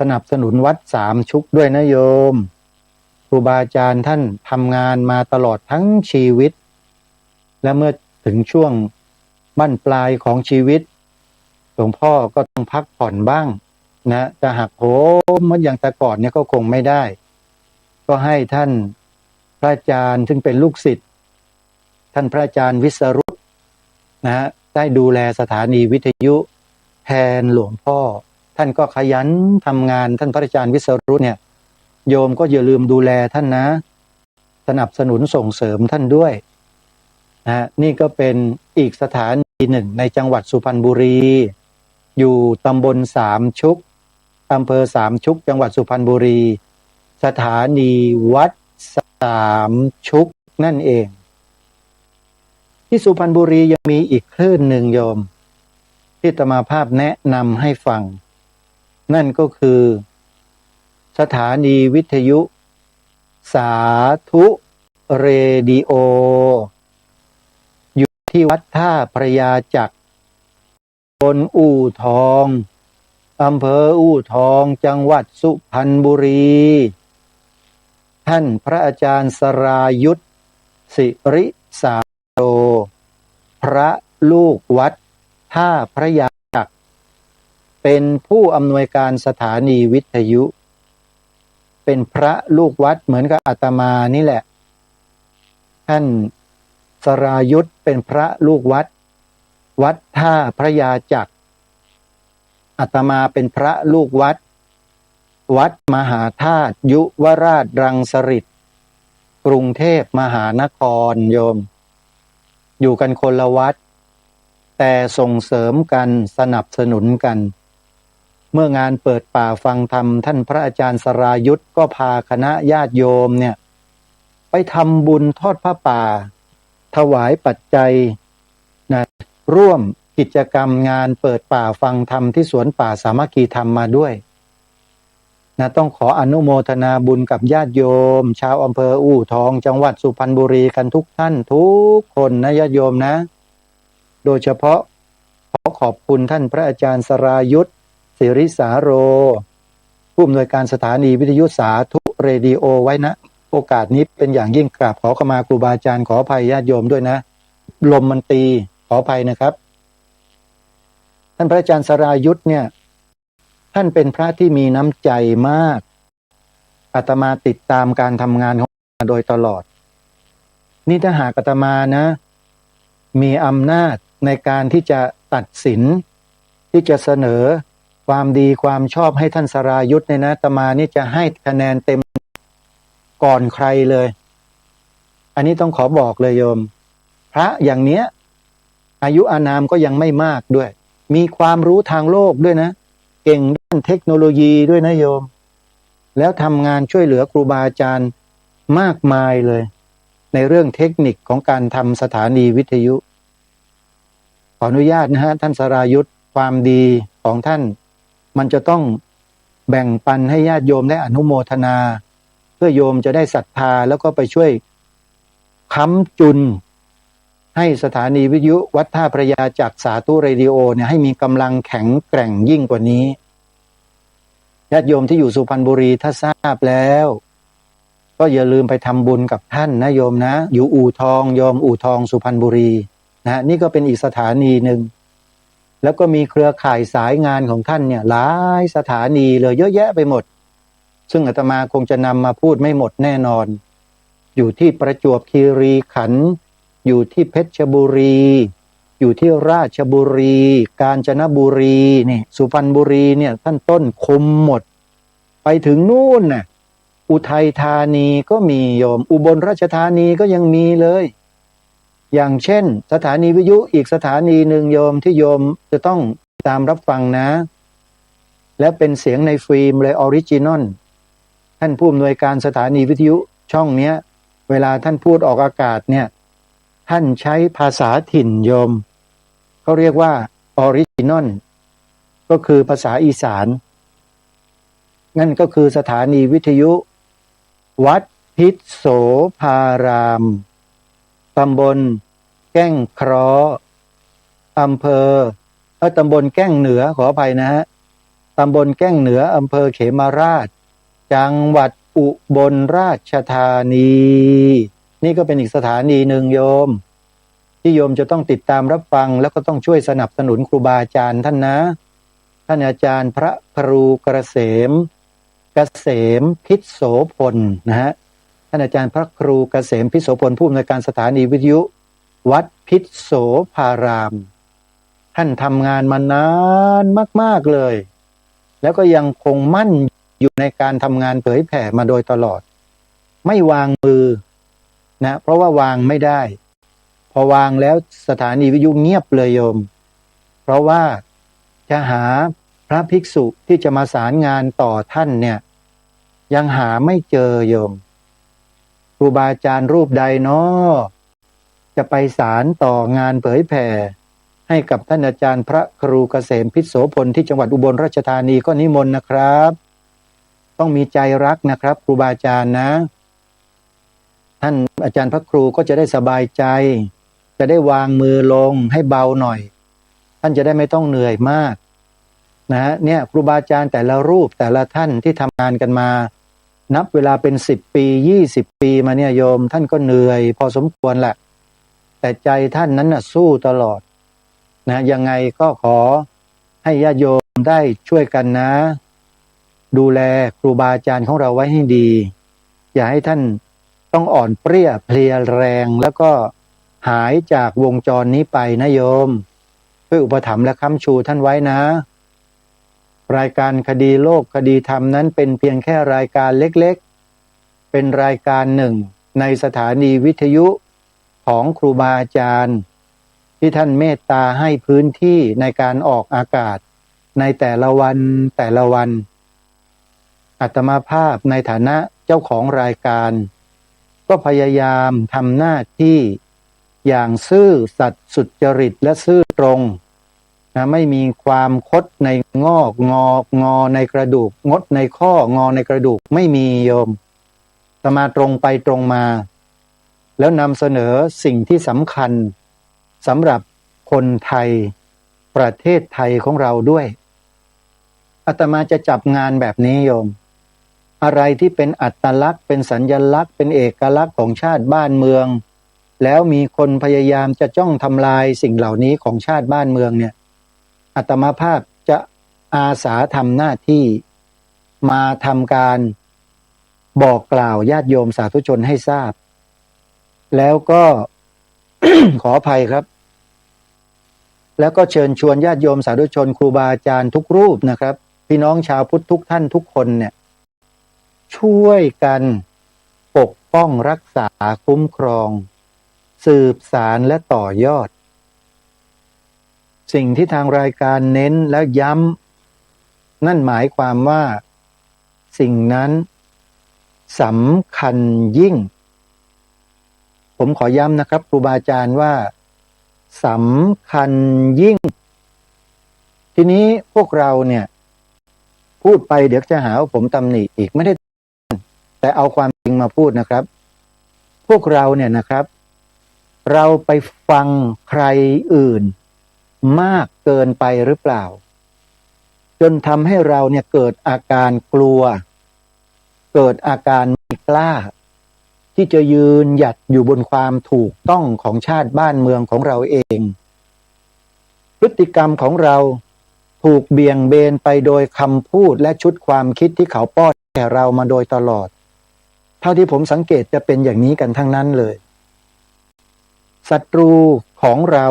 สนับสนุนวัดสามชุกด้วยนะโยมครูบาอาจารย์ท่านทำงานมาตลอดทั้งชีวิตและเมื่อถึงช่วงบั้นปลายของชีวิตหลวงพ่อก็ต้องพักผ่อนบ้างนะจะหักโหมเหมือนอย่างแต่ก่อนเนี่ยก็คงไม่ได้ก็ให้ท่านพระอาจารย์ซึ่งเป็นลูกศิษย์ท่านพระอาจารย์วิสรุตนะได้ดูแลสถานีวิทยุแทนหลวงพ่อท่านก็ขยันทำงานท่านพระอาจารย์วิสรุตเนี่ยโยมก็อย่าลืมดูแลท่านนะสนับสนุนส่งเสริมท่านด้วยนะนี่ก็เป็นอีกสถานีหนึ่งในจังหวัดสุพรรณบุรีอยู่ตำบลสามชุกอำเภอสามชุกจังหวัดสุพรรณบุรีสถานีวัดสามชุกนั่นเองที่สุพรรณบุรียังมีอีกคลื่นหนึ่งโยมที่อาตมาภาพแนะนำให้ฟังนั่นก็คือสถานีวิทยุสาธุเรดิโออยู่ที่วัดท่าพระยาจักรตำบลอู่ทองอำเภออู่ทองจังหวัดสุพรรณบุรีท่านพระอาจารย์สรายุทธสิริสาโรพระลูกวัดท่าพระยาจักร เป็นผู้อำนวยการสถานีวิทยุ เป็นพระลูกวัดเหมือนกับอาตมานี่แหละท่านสรายุทธเป็นพระลูกวัดวัดท่าพระยาจักรอาตมาเป็นพระลูกวัดวัดมหาธาตุยุวราชรังสฤษฎ์กรุงเทพมหานครโยมอยู่กันคนละวัดแต่ส่งเสริมกันสนับสนุนกันเมื่องานเปิดป่าฟังธรรมท่านพระอาจารย์สรายุทธก็พาคณะญาติโยมเนี่ยไปทำบุญทอดผ้าป่าถวายปัจจัยนะร่วมกิจกรรมงานเปิดป่าฟังธรรมที่สวนป่าสามัคคีธรรมมาด้วยนะต้องขออนุโมทนาบุญกับญาติโยมชาวอำเภออู่ทองจังหวัดสุพรรณบุรีกันทุกท่านทุกคนนะญาติโยมนะโดยเฉพาะขอขอบคุณท่านพระอาจารย์สรายุทธศิริสาโรผู้อำนวยการสถานีวิทยุสาธุเรดิโอไว้นะโอกาสนี้เป็นอย่างยิ่งกราบขอขมาครูบาอาจารย์ขออภัยญาติโยมด้วยนะลมมันตีขออภัยนะครับท่านพระอาจารย์สรายุทธเนี่ยท่านเป็นพระที่มีน้ำใจมากอาตมาติดตามการทำงานของท่านโดยตลอดนี่ถ้าหากอาตมานะมีอำนาจในการที่จะตัดสินที่จะเสนอความดีความชอบให้ท่านสรายุทธเนี่ยนะอาตมานี่จะให้คะแนนเต็มก่อนใครเลยอันนี้ต้องขอบอกเลยโยมพระอย่างเนี้ยอายุอานามก็ยังไม่มากด้วยมีความรู้ทางโลกด้วยนะเก่งด้านเทคโนโลยีด้วยนะโยมแล้วทำงานช่วยเหลือครูบาอาจารย์มากมายเลยในเรื่องเทคนิคของการทำสถานีวิทยุขออนุญาตนะฮะท่านสรายุทธความดีของท่านมันจะต้องแบ่งปันให้ญาติโยมได้อนุโมทนาเพื่อโยมจะได้ศรัทธาแล้วก็ไปช่วยค้ำจุนให้สถานีวิทยุวัดท่าพระยาจากสาธุเรดิโอเนี่ยให้มีกำลังแข็งแกร่งยิ่งกว่านี้ญาติโยมที่อยู่สุพรรณบุรีถ้าทราบแล้วก็อย่าลืมไปทำบุญกับท่านนะโยมนะอยู่อู่ทองโยมอู่ทองสุพรรณบุรีนะนี่ก็เป็นอีกสถานีหนึ่งแล้วก็มีเครือข่ายสายงานของท่านเนี่ยหลายสถานีเลยเยอะแยะไปหมดซึ่งอาตมาคงจะนำมาพูดไม่หมดแน่นอนอยู่ที่ประจวบคีรีขันธ์อยู่ที่เพชรบุรีอยู่ที่ราชบุรีกาญจนบุรีนี่สุพรรณบุรีเนี่ยท่านต้นคุมหมดไปถึงนู่นน่ะอุทัยธานีก็มีโยมอุบลราชธานีก็ยังมีเลยอย่างเช่นสถานีวิทยุอีกสถานีหนึ่งโยมที่โยมจะต้องตามรับฟังนะและเป็นเสียงในฟิล์มเลยออริจินอลท่านผู้อำนวยการสถานีวิทยุช่องเนี้ยเวลาท่านพูดออกอากาศเนี่ยท่านใช้ภาษาถิ่นโยมเขาเรียกว่าออริจินอลก็คือภาษาอีสานนั่นก็คือสถานีวิทยุวัดพิษโสภารามตำบลแก้งเคราะห์อำเภอตำบลแก้งเหนือขออภัยนะฮะตำบลแก้งเหนืออำเภอเขมราชจังหวัดอุบลราชธานีนี่ก็เป็นอีกสถานีหนึ่งโยมที่โยมจะต้องติดตามรับฟังแล้วก็ต้องช่วยสนับสนุนครูบาอาจารย์ท่านนะท่านอาจารย์พระครูเกษมพิษโสพลนะฮะท่านอาจารย์พระครูเกษมพิษโสพลผู้อำนวยการสถานีวิทยุวัดพิษโสภารามท่านทำงานมานานมากๆเลยแล้วก็ยังคงมั่นอยู่ในการทำงานเผยแผ่มาโดยตลอดไม่วางมือนะเพราะว่าวางไม่ได้พอวางแล้วสถานีวิทยุเงียบเลยโยมเพราะว่าจะหาพระภิกษุที่จะมาสารงานต่อท่านเนี่ยยังหาไม่เจอโยมครูบาอาจารย์รูปใดเนาะจะไปสารต่องานเผยแผ่ให้กับท่านอาจารย์พระครูเกษมพิษโสพลที่จังหวัดอุบลราชธานีก็นิมนต์นะครับต้องมีใจรักนะครับครูบาอาจารย์นะท่านอาจารย์พระครูก็จะได้สบายใจจะได้วางมือลงให้เบาหน่อยท่านจะได้ไม่ต้องเหนื่อยมากนะเนี่ยครูบาอาจารย์แต่ละรูปแต่ละท่านที่ทำงานกันมานับเวลาเป็น10 ปี20 ปีมาเนี่ยโยมท่านก็เหนื่อยพอสมควรแหละแต่ใจท่านนั้นน่ะสู้ตลอดนะยังไงก็ขอให้ญาติโยม ได้ช่วยกันนะ ดูแลครูบาอาจารย์ของเราไว้ให้ดี อย่าให้ท่านต้องอ่อนเปรี้ยเพลียแรง แล้วก็หายจากวงจรนี้ไปนะโยมช่วยอุปถัมภ์และค้ำชูท่านไว้นะ รายการคดีโลกคดีธรรมนั้นเป็นเพียงแค่รายการเล็กๆเป็นรายการหนึ่งในสถานีวิทยุของครูบาอาจารย์ที่ท่านเมตตาให้พื้นที่ในการออกอากาศในแต่ละวันอาตมาภาพในฐานะเจ้าของรายการก็พยายามทำหน้าที่อย่างซื่อสัตย์สุจริตและซื่อตรงนะไม่มีความคดในงอในกระดูกงดในข้องอในกระดูกไม่มีโยมอาตมาตรงไปตรงมาแล้วนำเสนอสิ่งที่สำคัญสำหรับคนไทยประเทศไทยของเราด้วยอาตมาจะจับงานแบบนี้โยมอะไรที่เป็นอัตลักษณ์เป็นสัญลักษณ์เป็นเอกลักษณ์ของชาติบ้านเมืองแล้วมีคนพยายามจะจ้องทำลายสิ่งเหล่านี้ของชาติบ้านเมืองเนี่ยอาตมาภาพจะอาสาทำหน้าที่มาทำการบอกกล่าวญาติโยมสาธุชนให้ทราบแล้วก็ ขออภัยครับแล้วก็เชิญชวนญาติโยมสาธุชนครูบาอาจารย์ทุกรูปนะครับพี่น้องชาวพุทธทุกท่านทุกคนเนี่ยช่วยกันปกป้องรักษาคุ้มครองสืบสารและต่อยอดสิ่งที่ทางรายการเน้นและย้ำนั่นหมายความว่าสิ่งนั้นสำคัญยิ่งผมขอย้ำนะครับครูบาอาจารย์ว่าสำคัญยิ่งทีนี้พวกเราเนี่ยพูดไปเดี๋ยวจะหาว่าผมตำหนิอีกไม่ได้แต่เอาความจริงมาพูดนะครับพวกเราเนี่ยนะครับเราไปฟังใครอื่นมากเกินไปหรือเปล่าจนทำให้เราเนี่ยเกิดอาการกลัวเกิดอาการไม่กล้าที่จะยืนหยัดอยู่บนความถูกต้องของชาติบ้านเมืองของเราเองพฤติกรรมของเราถูกเบี่ยงเบนไปโดยคำพูดและชุดความคิดที่เขาป้อนแก่เรามาโดยตลอดเท่าที่ผมสังเกตจะเป็นอย่างนี้กันทั้งนั้นเลยศัตรูของเรา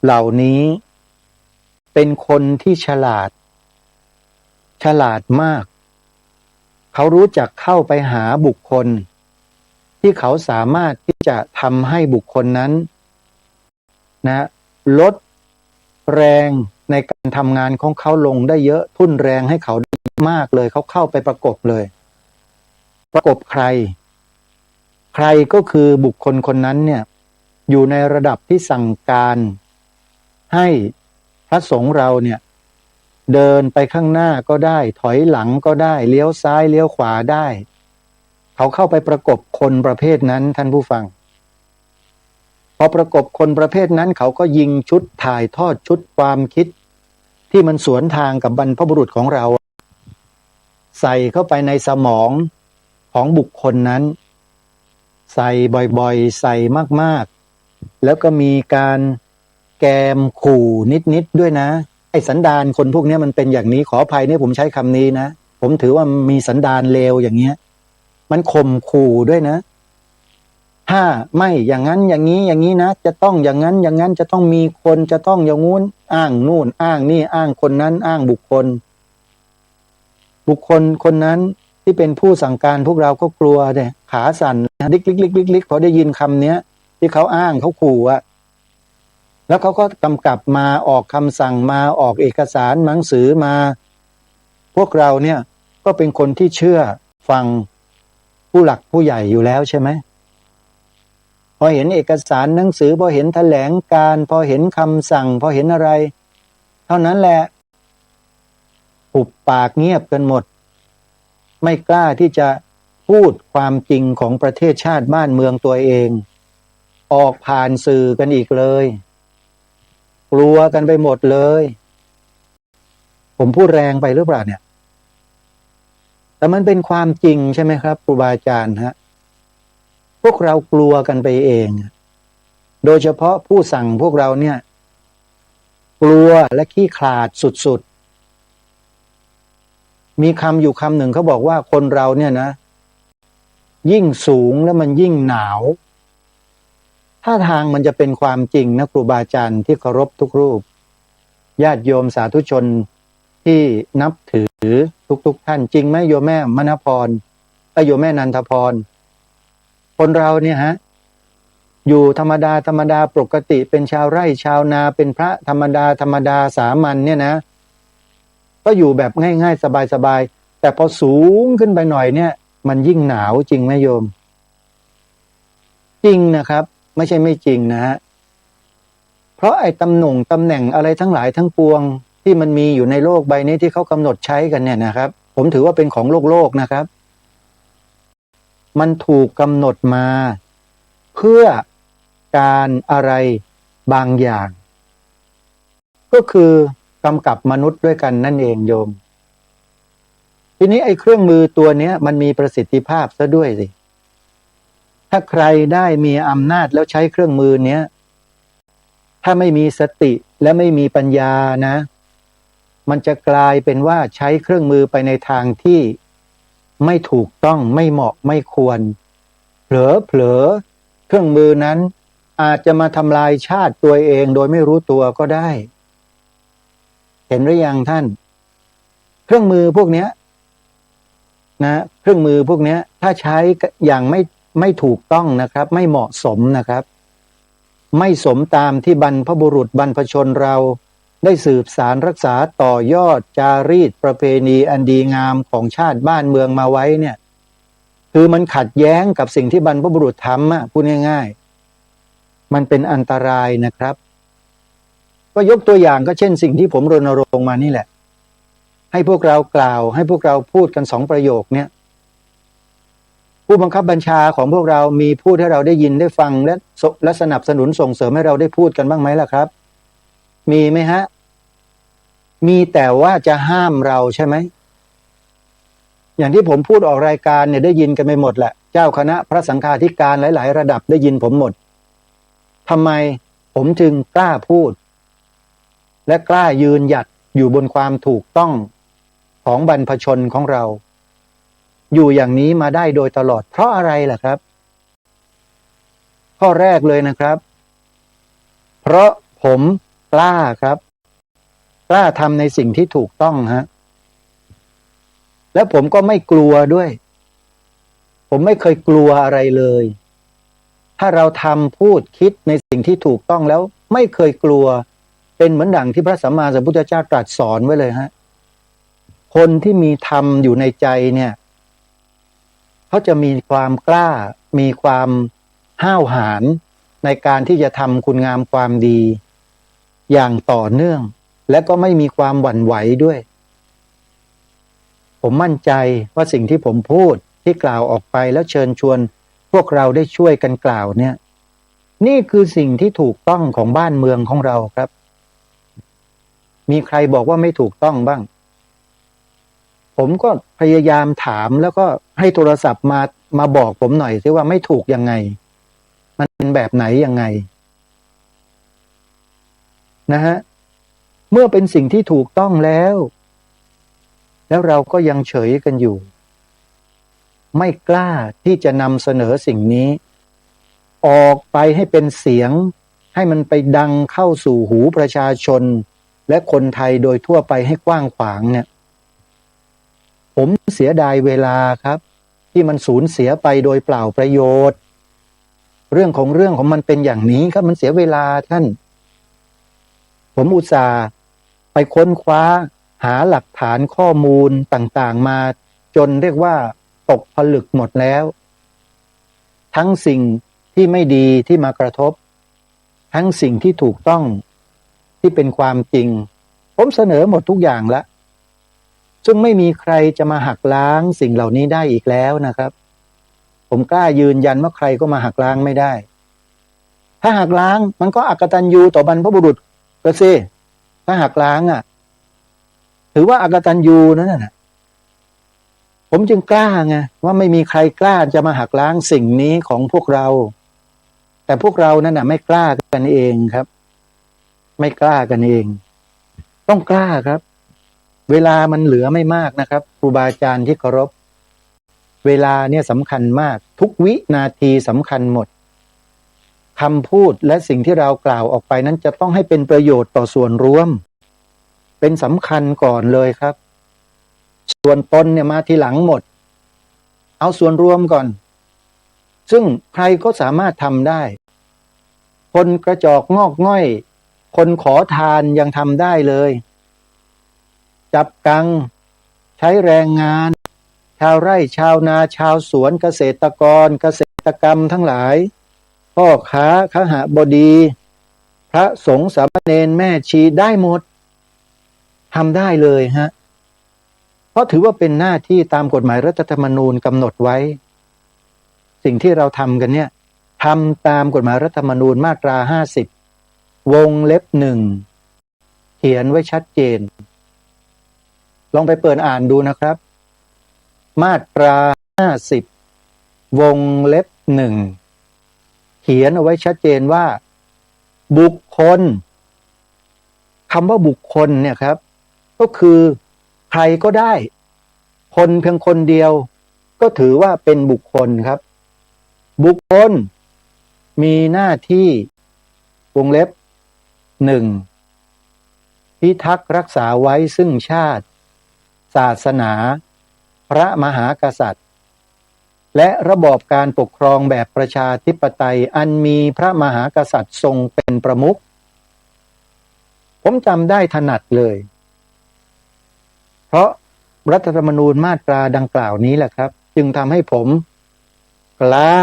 เหล่านี้เป็นคนที่ฉลาดมากเขารู้จักเข้าไปหาบุคคลที่เขาสามารถที่จะทำให้บุคคลนั้นนะลดแรงในการทำงานของเขาลงได้เยอะทุ่นแรงให้เขาได้มากเลยเขาเข้าไปประกบเลยประกบใครก็คือบุคคลคนนั้นเนี่ยอยู่ในระดับที่สั่งการให้พระสงฆ์เราเนี่ยเดินไปข้างหน้าก็ได้ถอยหลังก็ได้เลี้ยวซ้ายเลี้ยวขวาได้เขาเข้าไปประกบคนประเภทนั้นท่านผู้ฟังพอประกบคนประเภทนั้นเขาก็ยิงชุดถ่ายทอดชุดความคิดที่มันสวนทางกับบรรพบุรุษของเราใส่เข้าไปในสมองของบุคคลนั้นใส่บ่อยๆใส่มากๆแล้วก็มีการแกมขู่นิดๆด้วยนะไอ้สันดานคนพวกนี้มันเป็นอย่างนี้ขออภัยเนี่ยผมใช้คำนี้นะผมถือว่ามีสันดานเลวอย่างเงี้ยมันข่มขู่ด้วยนะถ้าไม่อย่างนั้นอย่างนี้นะจะต้องอย่างนั้นจะต้องมีคนจะต้องอย่างงู้นอ้างนู่นอ้างนี่อ้างคนนั้นอ้างบุคคลคนนั้นที่เป็นผู้สั่งการพวกเราก็กลัวเนี่ยขาสั่นลิกพอได้ยินคำเนี้ยที่เขาอ้างเขาขู่อะแล้วเขาก็กำกับมาออกคำสั่งมาออกเอกสารหนังสือมาพวกเราเนี่ยก็เป็นคนที่เชื่อฟังผู้หลักผู้ใหญ่อยู่แล้วใช่ไหมพอเห็นเอกสารหนังสือพอเห็นแถลงการพอเห็นคำสั่งพอเห็นอะไรเท่านั้นแหละหุบปากเงียบกันหมดไม่กล้าที่จะพูดความจริงของประเทศชาติบ้านเมืองตัวเองออกผ่านสื่อกันอีกเลยกลัวกันไปหมดเลยผมพูดแรงไปหรือเปล่าเนี่ยแต่มันเป็นความจริงใช่ไหมครับครูบาอาจารย์ฮะพวกเรากลัวกันไปเองโดยเฉพาะผู้สั่งพวกเราเนี่ยกลัวและขี้ขลาดสุด มีคำอยู่คำหนึ่งเขาบอกว่าคนเราเนี่ยนะ ยิ่งสูงแล้วมันยิ่งหนาวท่าทางมันจะเป็นความจริงนะครูบาอาจารย์ที่เคารพทุกรูปญาติโยมสาธุชนที่นับถือทุกท่านจริงไหมโยมแม่มณพรโยมแม่นันทพรคนเราเนี่ยฮะอยู่ธรรมดาปกติเป็นชาวไร่ชาวนาเป็นพระธรรมดาสามัญเนี่ยนะก็อยู่แบบง่ายๆสบายๆแต่พอสูงขึ้นไปหน่อยเนี่ยมันยิ่งหนาวจริงไหมโยมจริงนะครับไม่ใช่ไม่จริงนะฮะเพราะไอ้ตำแหน่งอะไรทั้งหลายทั้งปวงที่มันมีอยู่ในโลกใบนี้ที่เขากำหนดใช้กันเนี่ยนะครับผมถือว่าเป็นของโลกนะครับมันถูกกำหนดมาเพื่อการอะไรบางอย่างก็คือกำกับมนุษย์ด้วยกันนั่นเองโยมทีนี้ไอ้เครื่องมือตัวเนี้ยมันมีประสิทธิภาพซะด้วยสิถ้าใครได้มีอำนาจแล้วใช้เครื่องมือเนี้ยถ้าไม่มีสติและไม่มีปัญญานะมันจะกลายเป็นว่าใช้เครื่องมือไปในทางที่ไม่ถูกต้องไม่เหมาะไม่ควรเผลอเครื่องมือนั้นอาจจะมาทำลายชาติตัวเองโดยไม่รู้ตัวก็ได้เห็นหรือยังท่านเครื่องมือพวกเนี้ยนะเครื่องมือพวกเนี้ยถ้าใช้อย่างไม่ถูกต้องนะครับไม่เหมาะสมนะครับไม่สมตามที่บรรพบุรุษบรรพชนเราได้สืบสารรักษาต่อยอดจารีตประเพณีอันดีงามของชาติบ้านเมืองมาไว้เนี่ยคือมันขัดแย้งกับสิ่งที่บรรพบุรุษทำพูดง่ายๆมันเป็นอันตรายนะครับก็ยกตัวอย่างก็เช่นสิ่งที่ผมรณรงค์มานี่แหละให้พวกเรากล่าวให้พวกเราพูดกัน2 ประโยคเนี่ยผู้บังคับบัญชาของพวกเรามีพูดให้เราได้ยินได้ฟังและสนับสนุนส่งเสริมให้เราได้พูดกันบ้างไหมล่ะครับมีไหมฮะมีแต่ว่าจะห้ามเราใช่ไหมอย่างที่ผมพูดออกรายการเนี่ยได้ยินกันไปหมดแหละเจ้าคณะพระสังฆาธิการหลายๆระดับได้ยินผมหมดทำไมผมจึงกล้าพูดและกล้ายืนหยัดอยู่บนความถูกต้องของบรรพชนของเราอยู่อย่างนี้มาได้โดยตลอดเพราะอะไรล่ะครับข้อแรกเลยนะครับเพราะผมกล้าครับกล้าทำในสิ่งที่ถูกต้องฮะแล้วผมก็ไม่กลัวด้วยผมไม่เคยกลัวอะไรเลยถ้าเราทำพูดคิดในสิ่งที่ถูกต้องแล้วไม่เคยกลัวเป็นเหมือนดั่งที่พระสัมมาสัมพุทธเจ้าตรัสสอนไว้เลยฮะคนที่มีธรรมอยู่ในใจเนี่ยเขาจะมีความกล้ามีความห้าวหาญในการที่จะทำคุณงามความดีอย่างต่อเนื่องและก็ไม่มีความหวั่นไหวด้วยผมมั่นใจว่าสิ่งที่ผมพูดที่กล่าวออกไปแล้วเชิญชวนพวกเราได้ช่วยกันกล่าวเนี่ยนี่คือสิ่งที่ถูกต้องของบ้านเมืองของเราครับมีใครบอกว่าไม่ถูกต้องบ้างผมก็พยายามถามแล้วก็ให้โทรศัพท์มาบอกผมหน่อยสิว่าไม่ถูกยังไงมันเป็นแบบไหนยังไงนะฮะเมื่อเป็นสิ่งที่ถูกต้องแล้วเราก็ยังเฉยกันอยู่ไม่กล้าที่จะนำเสนอสิ่งนี้ออกไปให้เป็นเสียงให้มันไปดังเข้าสู่หูประชาชนและคนไทยโดยทั่วไปให้กว้างขวางเนี่ยผมเสียดายเวลาครับที่มันสูญเสียไปโดยเปล่าประโยชน์เรื่องของมันเป็นอย่างนี้ครับมันเสียเวลาท่านผมอุตส่าห์ไปค้นคว้าหาหลักฐานข้อมูลต่างๆมาจนเรียกว่าตกผลึกหมดแล้วทั้งสิ่งที่ไม่ดีที่มากระทบทั้งสิ่งที่ถูกต้องที่เป็นความจริงผมเสนอหมดทุกอย่างแล้วซึ่งไม่มีใครจะมาหักล้างสิ่งเหล่านี้ได้อีกแล้วนะครับผมกล้ายืนยันว่าใครก็มาหักล้างไม่ได้ถ้าหักล้างมันก็อกตัญญูต่อบรรพบุรุษก็สิถ้าหักล้างถือว่าอกตัญญูนั่นน่ะผมจึงกล้าไงว่าไม่มีใครกล้าจะมาหักล้างสิ่งนี้ของพวกเราแต่พวกเรานั่นน่ะไม่กล้ากันเองครับไม่กล้ากันเองต้องกล้าครับ เวลามันเหลือไม่มากนะครับครูบาอาจารย์ที่เคารพเวลาเนี่ยสำคัญมากทุกวินาทีสำคัญหมดคำพูดและสิ่งที่เรากล่าวออกไปนั้นจะต้องให้เป็นประโยชน์ต่อส่วนรวมเป็นสำคัญก่อนเลยครับส่วนตนเนี่ยมาทีหลังหมดเอาส่วนรวมก่อนซึ่งใครก็สามารถทำได้คนกระจอกงอกง่อยคนขอทานยังทำได้เลยจับกังใช้แรงงานชาวไร่ชาวนาชาวสวนเกษตรกรเกษตรกรรมทั้งหลายพ่อค้าคหบดีพระสงฆ์สามเณรแม่ชีได้หมดทำได้เลยฮะเพราะถือว่าเป็นหน้าที่ตามกฎหมายรัฐธรรมนูญกำหนดไว้สิ่งที่เราทำกันเนี่ยทำตามกฎหมายรัฐธรรมนูญมาตรา50วงเล็บ1เขียนไว้ชัดเจนลองไปเปิดอ่านดูนะครับมาตรา50วงเล็บ1เขียนเอาไว้ชัดเจนว่าบุคคลคำว่าบุคคลเนี่ยครับก็คือใครก็ได้คนเพียงคนเดียวก็ถือว่าเป็นบุคคลครับบุคคลมีหน้าที่วงเล็บ1พิทักษ์รักษาไว้ซึ่งชาติศาสนาพระมหากษัตริย์และระบอบการปกครองแบบประชาธิปไตยอันมีพระมหากษัตริย์ทรงเป็นประมุขผมจำได้ถนัดเลยเพราะรัฐธรรมนูญมาตราดังกล่าวนี้แหละครับจึงทำให้ผมกล้า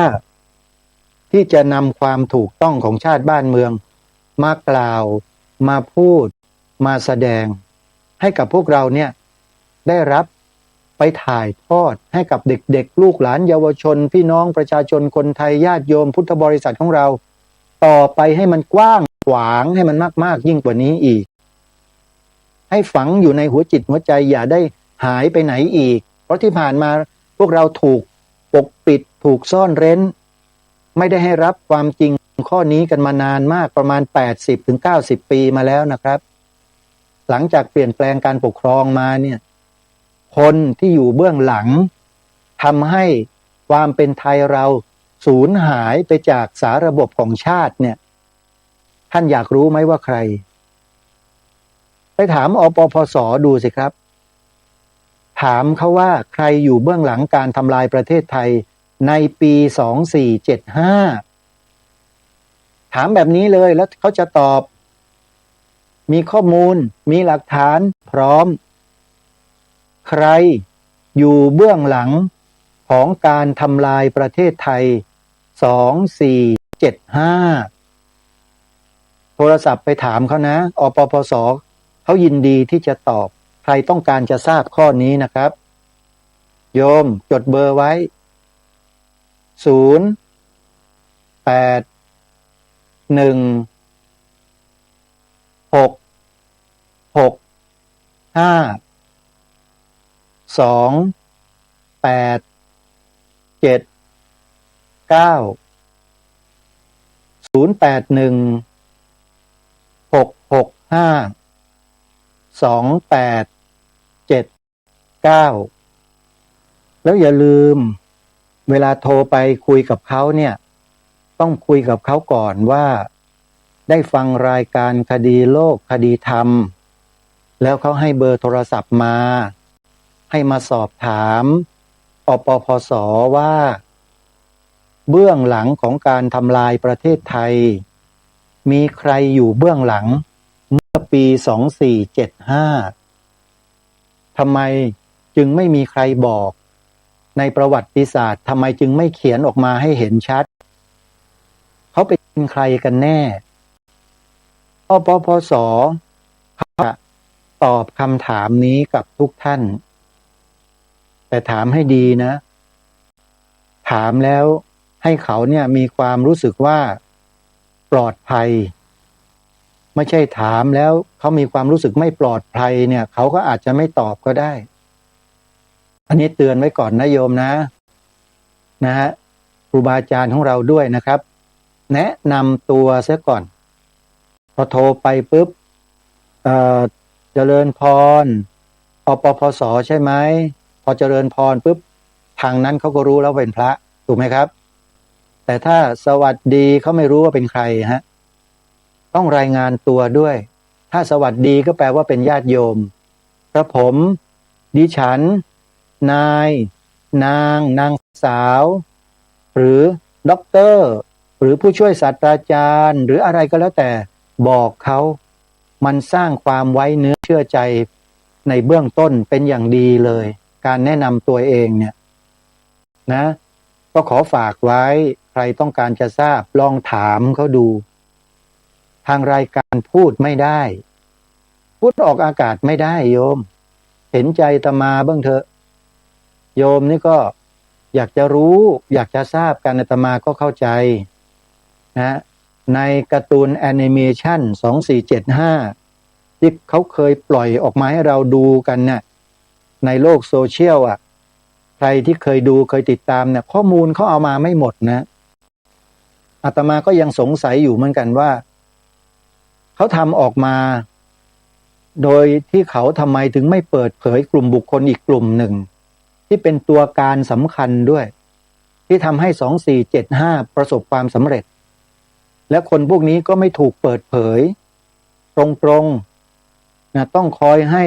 ที่จะนำความถูกต้องของชาติบ้านเมืองมากล่าวมาพูดมาแสดงให้กับพวกเราเนี่ยได้รับไปถ่ายทอดให้กับเด็กๆลูกหลานเยาวชนพี่น้องประชาชนคนไทยญาติโยมพุทธบริษัทของเราต่อไปให้มันกว้างขวางให้มันมากๆยิ่งกว่านี้อีกให้ฝังอยู่ในหัวจิตหัวใจอย่าได้หายไปไหนอีกเพราะที่ผ่านมาพวกเราถูกปกปิดถูกซ่อนเร้นไม่ได้ให้รับความจริงข้อนี้กันมานานมากประมาณ 80-90 ปีมาแล้วนะครับหลังจากเปลี่ยนแปลงการปกครองมาเนี่ยคนที่อยู่เบื้องหลังทำให้ความเป็นไทยเราสูญหายไปจากสาระบบของชาติเนี่ยท่านอยากรู้ไหมว่าใครไปถามอปปส.ดูสิครับถามเขาว่าใครอยู่เบื้องหลังการทำลายประเทศไทยในปี2475ถามแบบนี้เลยแล้วเขาจะตอบมีข้อมูลมีหลักฐานพร้อมใครอยู่เบื้องหลังของการทำลายประเทศไทย2475โทรศัพท์ไปถามเขานะอปปส.เขายินดีที่จะตอบใครต้องการจะทราบข้อนี้นะครับโยมจดเบอร์ไว้แล้วอย่าลืมเวลาโทรไปคุยกับเขาเนี่ยต้องคุยกับเขาก่อนว่าได้ฟังรายการคดีโลกคดีธรรมแล้วเขาให้เบอร์โทรศัพท์มาให้มาสอบถามอปปส.ว่าเบื้องหลังของการทำลายประเทศไทยมีใครอยู่เบื้องหลังเมื่อปี2475ทำไมจึงไม่มีใครบอกในประวัติศาสตร์ทำไมจึงไม่เขียนออกมาให้เห็นชัดเขาเป็นใครกันแน่อปปส.เขาตอบคำถามนี้กับทุกท่านแต่ถามให้ดีนะถามแล้วให้เขาเนี่ยมีความรู้สึกว่าปลอดภัยไม่ใช่ถามแล้วเขามีความรู้สึกไม่ปลอดภัยเนี่ยเขาก็อาจจะไม่ตอบก็ได้อันนี้เตือนไว้ก่อนนะโยมนะฮะครูบาอาจารย์ของเราด้วยนะครับแนะนำตัวเสียก่อนพอโทรไปปุ๊บเจริญพร ปปสใช่ไหมพอเจริญพรปุ๊บทางนั้นเขาก็รู้แล้วเป็นพระถูกไหมครับแต่ถ้าสวัสดีเขาไม่รู้ว่าเป็นใครฮะต้องรายงานตัวด้วยถ้าสวัสดีก็แปลว่าเป็นญาติโยมกระผมดิฉันนายนางสาวหรือด็อกเตอร์หรือผู้ช่วยศาสตราจารย์หรืออะไรก็แล้วแต่บอกเขามันสร้างความไว้เนื้อเชื่อใจในเบื้องต้นเป็นอย่างดีเลยการแนะนำตัวเองเนี่ยนะก็ขอฝากไว้ใครต้องการจะทราบลองถามเขาดูทางรายการพูดไม่ได้พูดออกอากาศไม่ได้โยมเห็นใจอาตมาบ้างเถอะโยมนี่ก็อยากจะรู้อยากจะทราบกันอาตมาก็เข้าใจนะในการ์ตูนแอนิเมชัน2475ที่เขาเคยปล่อยออกมาให้เราดูกันเนี่ยในโลกโซเชียลใครที่เคยดูเคยติดตามเนี่ยข้อมูลเขาเอามาไม่หมดนะอาตมาก็ยังสงสัยอยู่เหมือนกันว่าเขาทำออกมาโดยที่เขาทำไมถึงไม่เปิดเผยกลุ่มบุคคลอีกกลุ่มหนึ่งที่เป็นตัวการสำคัญด้วยที่ทำให้2475ประสบความสำเร็จและคนพวกนี้ก็ไม่ถูกเปิดเผยตรงๆนะต้องคอยให้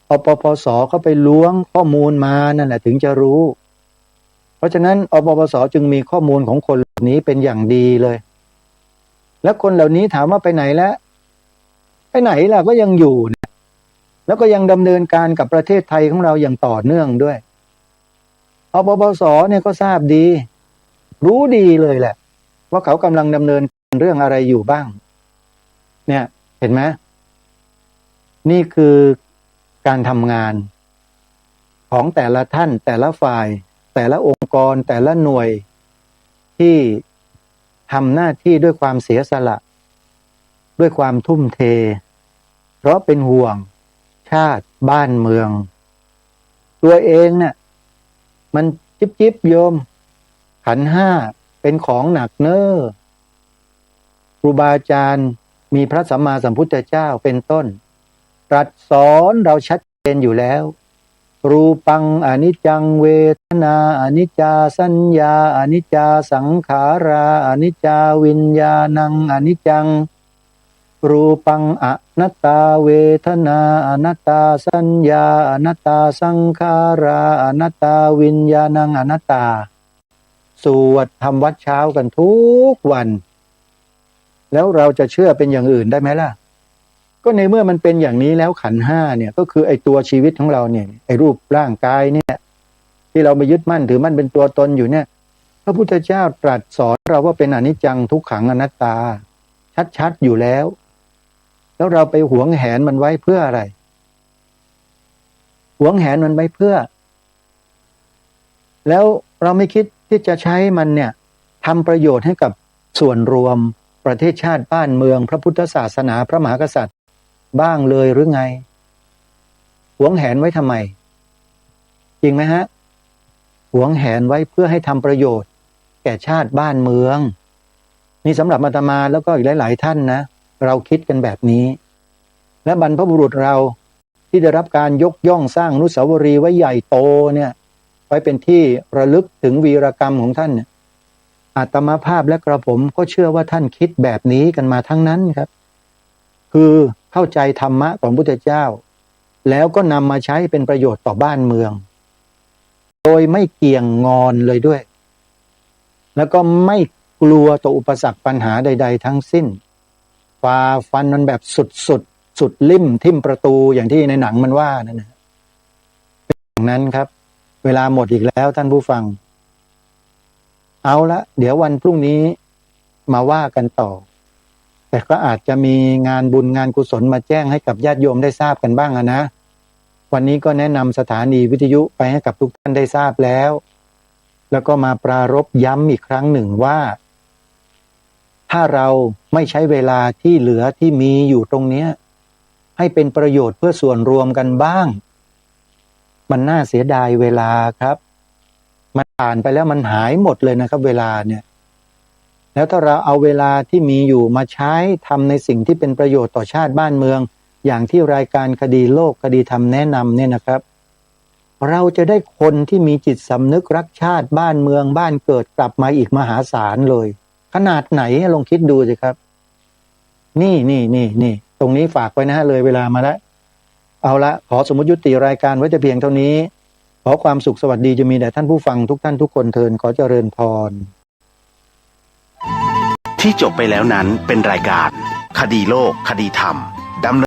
อปปสเข้าไปล้วงข้อมูลมานั่นแหละถึงจะรู้เพราะฉะนั้นอปปสจึงมีข้อมูลของคนเหล่านี้เป็นอย่างดีเลยแล้วคนเหล่านี้ถามว่าไปไหนแล้วไปไหนล่ะก็ยังอยู่นะแล้วก็ยังดำเนินการกับประเทศไทยของเราอย่างต่อเนื่องด้วยอปปสเนี่ยก็ทราบดีรู้ดีเลยแหละว่าเขากำลังดำเนินเรื่องอะไรอยู่บ้างเนี่ยเห็นไหมนี่คือการทำงานของแต่ละท่านแต่ละฝ่ายแต่ละองค์กรแต่ละหน่วยที่ทำหน้าที่ด้วยความเสียสละด้วยความทุ่มเทเพราะเป็นห่วงชาติบ้านเมืองตัวเองเนี่ยมันจิบโยมขันธ์ห้าเป็นของหนักเน้อครูบาอาจารย์มีพระสัมมาสัมพุทธเจ้าเป็นต้นตรัสสอนเราชัดเจนอยู่แล้วรูปังอนิจจังเวทนาอนิจจาสัญญาอนิจจาสังขาราอนิจจาวิญญาณังอนิจจังรูปังอนัตตาเวทนาอนัตตาสัญญาอนัตตาสังขาราอนัตตาวิญญาณังอนัตตาสวดทำวัดเช้ากันทุกวันแล้วเราจะเชื่อเป็นอย่างอื่นได้ไหมล่ะก็ในเมื่อมันเป็นอย่างนี้แล้วขันธ์ห้าเนี่ยก็คือไอ้ตัวชีวิตของเราเนี่ยไอ้รูปร่างกายเนี่ยที่เราไปยึดมั่นถือมั่นเป็นตัวตนอยู่เนี่ยพระพุทธเจ้าตรัสสอนเราว่าเป็นอนิจจังทุกขังอนัตตาชัดๆอยู่แล้วแล้วเราไปหวงแหนมันไว้เพื่ออะไรหวงแหนมันไว้เพื่อแล้วเราไม่คิดที่จะใช้มันเนี่ยทำประโยชน์ให้กับส่วนรวมประเทศชาติบ้านเมืองพระพุทธศาสนาพระมหากษัตริย์บ้างเลยหรือไงหวงแหนไว้ทำไมจริงไหมฮะหวงแหนไว้เพื่อให้ทำประโยชน์แก่ชาติบ้านเมืองนี่สำหรับอาตมาแล้วก็อีกหลายๆท่านนะเราคิดกันแบบนี้และบรรพบุรุษเราที่ได้รับการยกย่องสร้างอนุสาวรีย์ไว้ใหญ่โตเนี่ยไว้เป็นที่ระลึกถึงวีรกรรมของท่านเนี่ยอาตมาภาพและกระผมก็เชื่อว่าท่านคิดแบบนี้กันมาทั้งนั้นครับคือเข้าใจธรรมะของพุทธเจ้าแล้วก็นำมาใช้เป็นประโยชน์ต่อบ้านเมืองโดยไม่เกี่ยงงอนเลยด้วยแล้วก็ไม่กลัวต่ออุปสรรคปัญหาใดๆทั้งสิ้นฝ่าฟันมันแบบสุดลิ่มทิ่มประตูอย่างที่ในหนังมันว่านั่นนะอย่างนั้นครับเวลาหมดอีกแล้วท่านผู้ฟังเอาละเดี๋ยววันพรุ่งนี้มาว่ากันต่อแต่ก็อาจจะมีงานบุญงานกุศลมาแจ้งให้กับญาติโยมได้ทราบกันบ้างนะวันนี้ก็แนะนำสถานีวิทยุไปให้กับทุกท่านได้ทราบแล้วแล้วก็มาปรารภย้ำอีกครั้งหนึ่งว่าถ้าเราไม่ใช้เวลาที่เหลือที่มีอยู่ตรงนี้ให้เป็นประโยชน์เพื่อส่วนรวมกันบ้างมันน่าเสียดายเวลาครับมันผ่านไปแล้วมันหายหมดเลยนะครับเวลาเนี่ยแล้วถ้าเราเอาเวลาที่มีอยู่มาใช้ทำในสิ่งที่เป็นประโยชน์ต่อชาติบ้านเมือง อย่างที่รายการคดีโลกคดีธรรมแนะนำเนี่ยนะครับ เราจะได้คนที่มีจิตสำนึกรักชาติบ้านเมืองบ้านเกิดกลับมาอีกมหาศาลเลย ขนาดไหนลองคิดดูสิครับนี่ตรงนี้ฝากไว้นะฮะเลยเวลามาแล้วเอาละขอสมมติยุติรายการไว้แต่เพียงเท่านี้ขอความสุขสวัสดีจะมีแด่ท่านผู้ฟังทุกท่านทุกคนเทินขอเจริญพร ที่จบไปแล้วนั้นเป็นรายการคดีโลกคดีธรรมดำเนิน